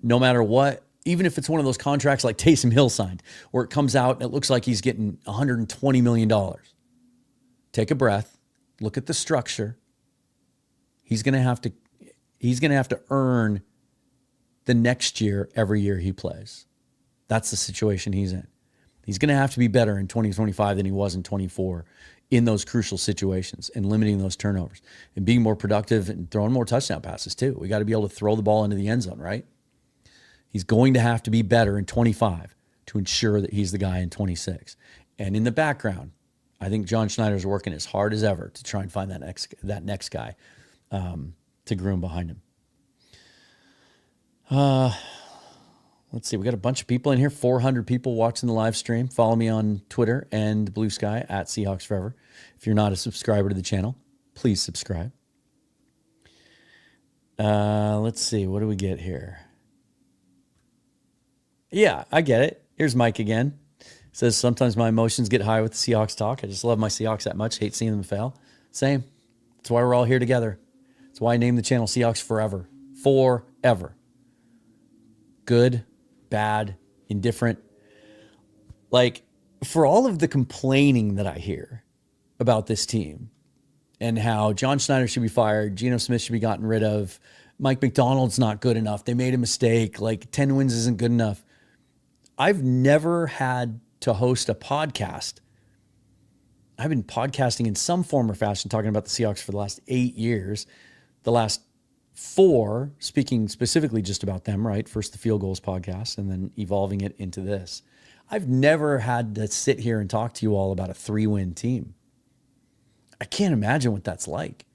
no matter what, even if it's one of those contracts like Taysom Hill signed, where it comes out and it looks like he's getting $120 million, take a breath, look at the structure. He's going to have to earn the next year every year he plays. That's the situation he's in. He's going to have to be better in 2025 than he was in 24 in those crucial situations and limiting those turnovers and being more productive and throwing more touchdown passes too. We got to be able to throw the ball into the end zone, right? He's going to have to be better in 25 to ensure that he's the guy in 26. And in the background, I think John Schneider's working as hard as ever to try and find that next guy to groom behind him. Let's see. We got a bunch of people in here, 400 people watching the live stream. Follow me on Twitter and Blue Sky at Seahawks Forever. If you're not a subscriber to the channel, please subscribe. Let's see. What do we get here? Yeah, I get it. Here's Mike again. Says, sometimes my emotions get high with the Seahawks talk. I just love my Seahawks that much. Hate seeing them fail. Same. That's why we're all here together. That's why I named the channel Seahawks Forever. Forever. Good, bad, indifferent. Like, for all of the complaining that I hear about this team and how John Schneider should be fired, Geno Smith should be gotten rid of, Mike McDonald's not good enough, they made a mistake, like 10 wins isn't good enough. I've never had to host a podcast. I've been podcasting in some form or fashion, talking about the Seahawks for the last 8 years. The last 4, speaking specifically just about them, right? First the Field Goals podcast and then evolving it into this. I've never had to sit here and talk to you all about a 3-win team. I can't imagine what that's like.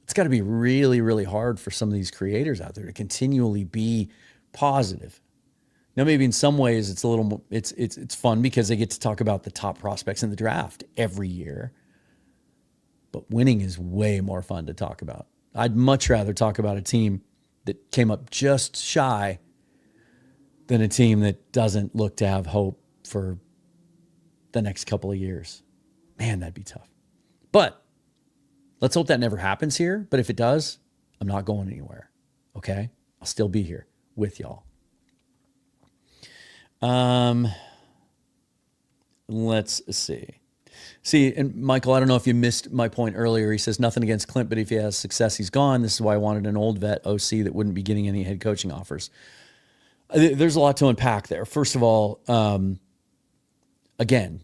It's got to be really, really hard for some of these creators out there to continually be positive. Now, maybe in some ways it's a little more, it's fun because they get to talk about the top prospects in the draft every year. but winning is way more fun to talk about. I'd much rather talk about a team that came up just shy than a team that doesn't look to have hope for the next couple of years. Man, that'd be tough. But let's hope that never happens here. But if it does, I'm not going anywhere. Okay? I'll still be here with y'all. Let's see. And Michael, I don't know if you missed my point earlier. He says nothing against Klint, but if he has success, he's gone. This is why I wanted an old vet OC that wouldn't be getting any head coaching offers. There's a lot to unpack there. First of all, again,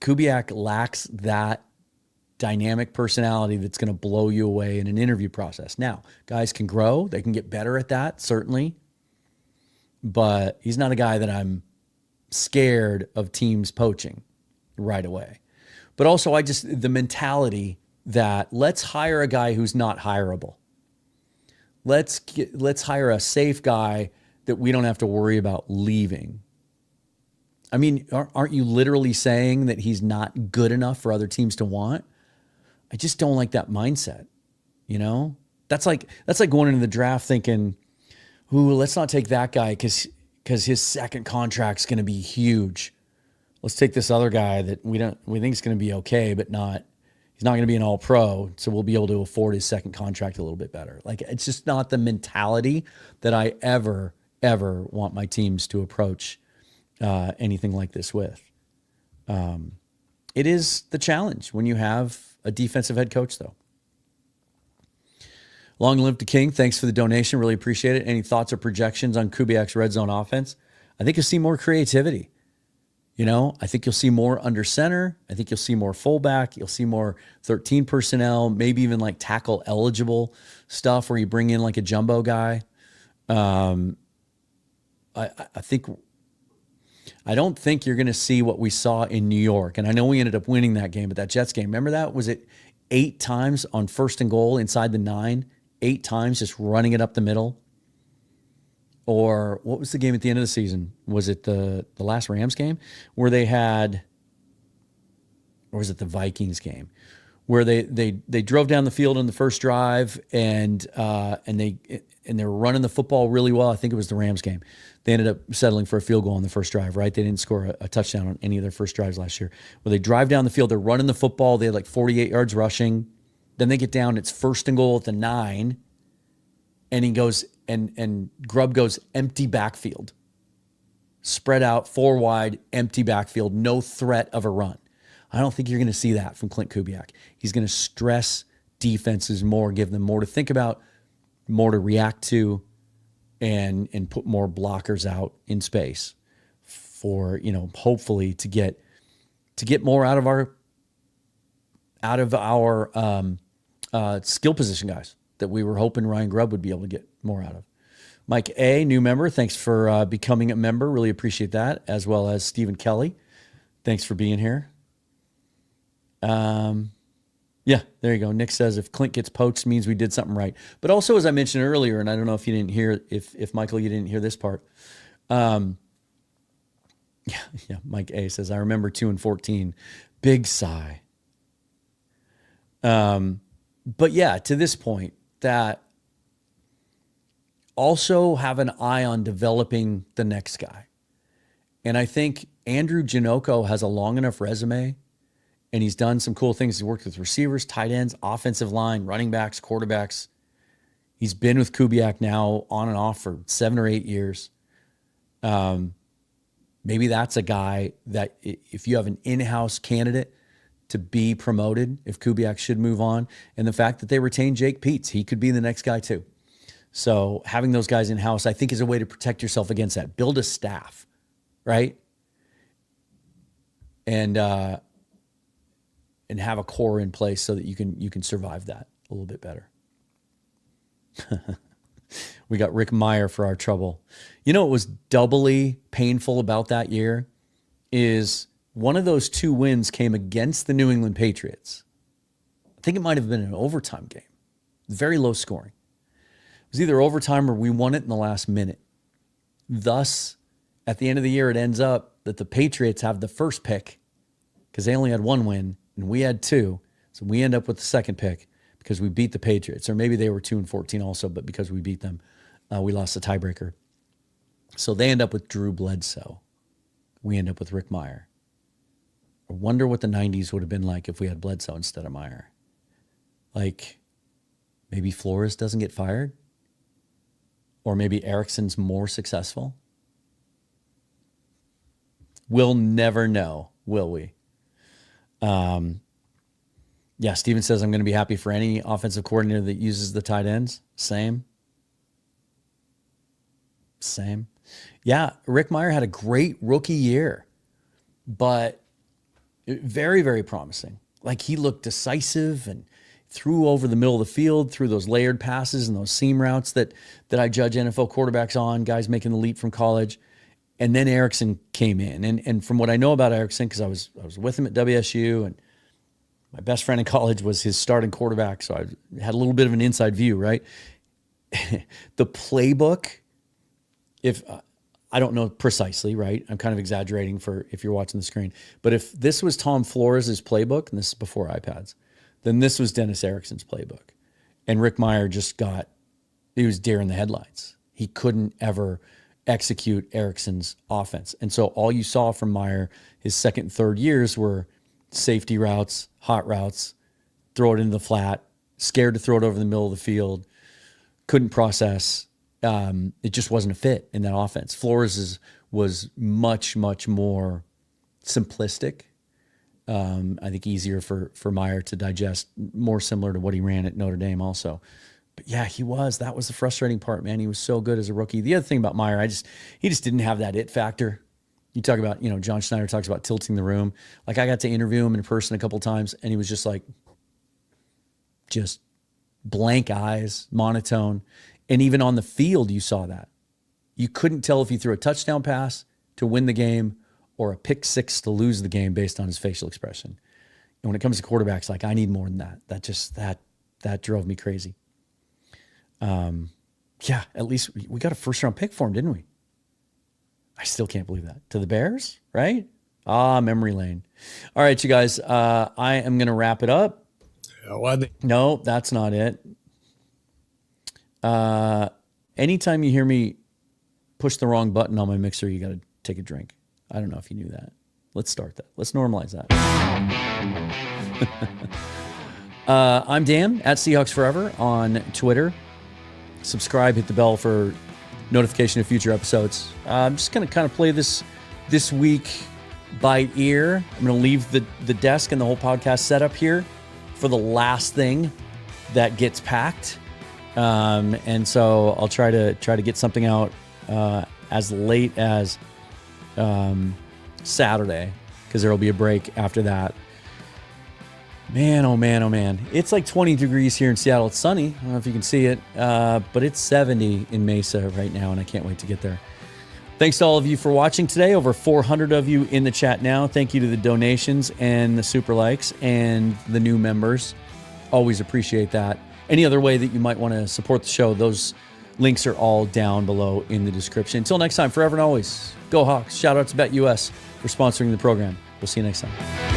Kubiak lacks that dynamic personality that's going to blow you away in an interview process. Now, guys can grow. They can get better at that, certainly. But he's not a guy that I'm scared of teams poaching right away. But also, the mentality that let's hire a guy who's not hireable. Let's hire a safe guy that we don't have to worry about leaving. I mean, aren't you literally saying that he's not good enough for other teams to want? I just don't like that mindset. You know, that's like going into the draft thinking, "Ooh, let's not take that guy because his second contract's going to be huge. Let's take this other guy that we think is going to be okay, but he's not going to be an all-pro, so we'll be able to afford his second contract a little bit better." Like, it's just not the mentality that I ever want my teams to approach anything like this with. It is the challenge when you have a defensive head coach, though. Long live the King. Thanks for the donation. Really appreciate it. Any thoughts or projections on Kubiak's red zone offense? I think you'll see more creativity. You know, I think you'll see more under center. I think you'll see more fullback. You'll see more 13 personnel, maybe even like tackle eligible stuff where you bring in like a jumbo guy. I don't think you're going to see what we saw in New York. And I know we ended up winning that game, but that Jets game, remember that? Was it 8 times on 1st and goal inside the 9? 8 times just running it up the middle? Or what was the game at the end of the season? Was it the last Rams game where they had, or was it the Vikings game where they drove down the field on the first drive and they were running the football really well? I think it was the Rams game. They ended up settling for a field goal on the first drive, right? They didn't score a touchdown on any of their first drives last year. Where they drive down the field, they're running the football. They had like 48 yards rushing. Then they get down. It's 1st and goal at the 9. And he goes, and Grubb goes empty backfield. Spread out, 4 wide, empty backfield, no threat of a run. I don't think you're going to see that from Klint Kubiak. He's going to stress defenses more, give them more to think about, more to react to, and put more blockers out in space for, you know, hopefully to get more out of our skill position guys that we were hoping Ryan Grubb would be able to get more out of. Mike A., new member, thanks for becoming a member. Really appreciate that, as well as Stephen Kelly. Thanks for being here. Yeah, there you go. Nick says if Klint gets poached, means we did something right. But also, as I mentioned earlier, and I don't know if you didn't hear, if Michael, you didn't hear this part. Yeah, Mike A. says, I remember 2-14. Big sigh. But yeah, to this point, that also have an eye on developing the next guy. And I think Andrew Geno has a long enough resume, and he's done some cool things. He's worked with receivers, tight ends, offensive line, running backs, quarterbacks. He's been with Kubiak now on and off for 7 or 8 years. Maybe that's a guy that if you have an in-house candidate to be promoted, if Kubiak should move on, and the fact that they retain Jake Peets, he could be the next guy too. So having those guys in-house, I think, is a way to protect yourself against that. Build a staff, right? And have a core in place so that you can survive that a little bit better. We got Rick Meyer for our trouble. You know what was doubly painful about that year is one of those 2 wins came against the New England Patriots. I think it might have been an overtime game. Very low scoring. It was either overtime or we won it in the last minute. Thus, at the end of the year, it ends up that the Patriots have the first pick because they only had 1 win and we had 2. So we end up with the second pick because we beat the Patriots, or maybe they were 2-14 also, but because we beat them, we lost the tiebreaker. So they end up with Drew Bledsoe. We end up with Rick Mirer. I wonder what the 90s would have been like if we had Bledsoe instead of Mirer. Like, maybe Flores doesn't get fired? Or maybe Erickson's more successful? We'll never know, will we? Yeah, Steven says, I'm going to be happy for any offensive coordinator that uses the tight ends. Same. Yeah, Rick Mirer had a great rookie year, but very, very promising. Like, he looked decisive and threw over the middle of the field, threw those layered passes and those seam routes that I judge NFL quarterbacks on, guys making the leap from college. And then Erickson came in. And from what I know about Erickson, because I was with him at WSU, and my best friend in college was his starting quarterback, so I had a little bit of an inside view, right? The playbook, if I don't know precisely, right? I'm kind of exaggerating for if you're watching the screen. But if this was Tom Flores' playbook, and this is before iPads, then this was Dennis Erickson's playbook. And Rick Mirer he was deer in the headlights. He couldn't ever execute Erickson's offense. And so all you saw from Mirer his second and third years were safety routes, hot routes, throw it into the flat, scared to throw it over the middle of the field, couldn't process. It just wasn't a fit in that offense. Flores was much, much more simplistic. I think easier for Mirer to digest, more similar to what he ran at Notre Dame also. But yeah, that was the frustrating part, man. He was so good as a rookie. The other thing about Mirer, he just didn't have that it factor. You talk about, John Schneider talks about tilting the room. Like, I got to interview him in person a couple of times, and he was just blank eyes, monotone. And even on the field, you saw that. You couldn't tell if he threw a touchdown pass to win the game or a pick six to lose the game based on his facial expression. And when it comes to quarterbacks, like, I need more than that. That drove me crazy. Yeah, at least we got a first round pick for him, didn't we? I still can't believe that. To the Bears, right? Memory lane. All right, you guys, I am going to wrap it up. No, that's not it. Anytime you hear me push the wrong button on my mixer, you got to take a drink. I don't know if you knew that. Let's start that. Let's normalize that. I'm Dan at Seahawks Forever on Twitter. Subscribe, hit the bell for notification of future episodes. I'm just going to kind of play this week by ear. I'm going to leave the desk and the whole podcast set up here for the last thing that gets packed. And so I'll try to get something out as late as Saturday, because there will be a break after that. Man, oh man, oh man. It's like 20 degrees here in Seattle. It's sunny. I don't know if you can see it, but it's 70 in Mesa right now, and I can't wait to get there. Thanks to all of you for watching today. Over 400 of you in the chat now. Thank you to the donations and the super likes and the new members. Always appreciate that. Any other way that you might want to support the show, those links are all down below in the description. Until next time, forever and always, go Hawks. Shout out to BetUS for sponsoring the program. We'll see you next time.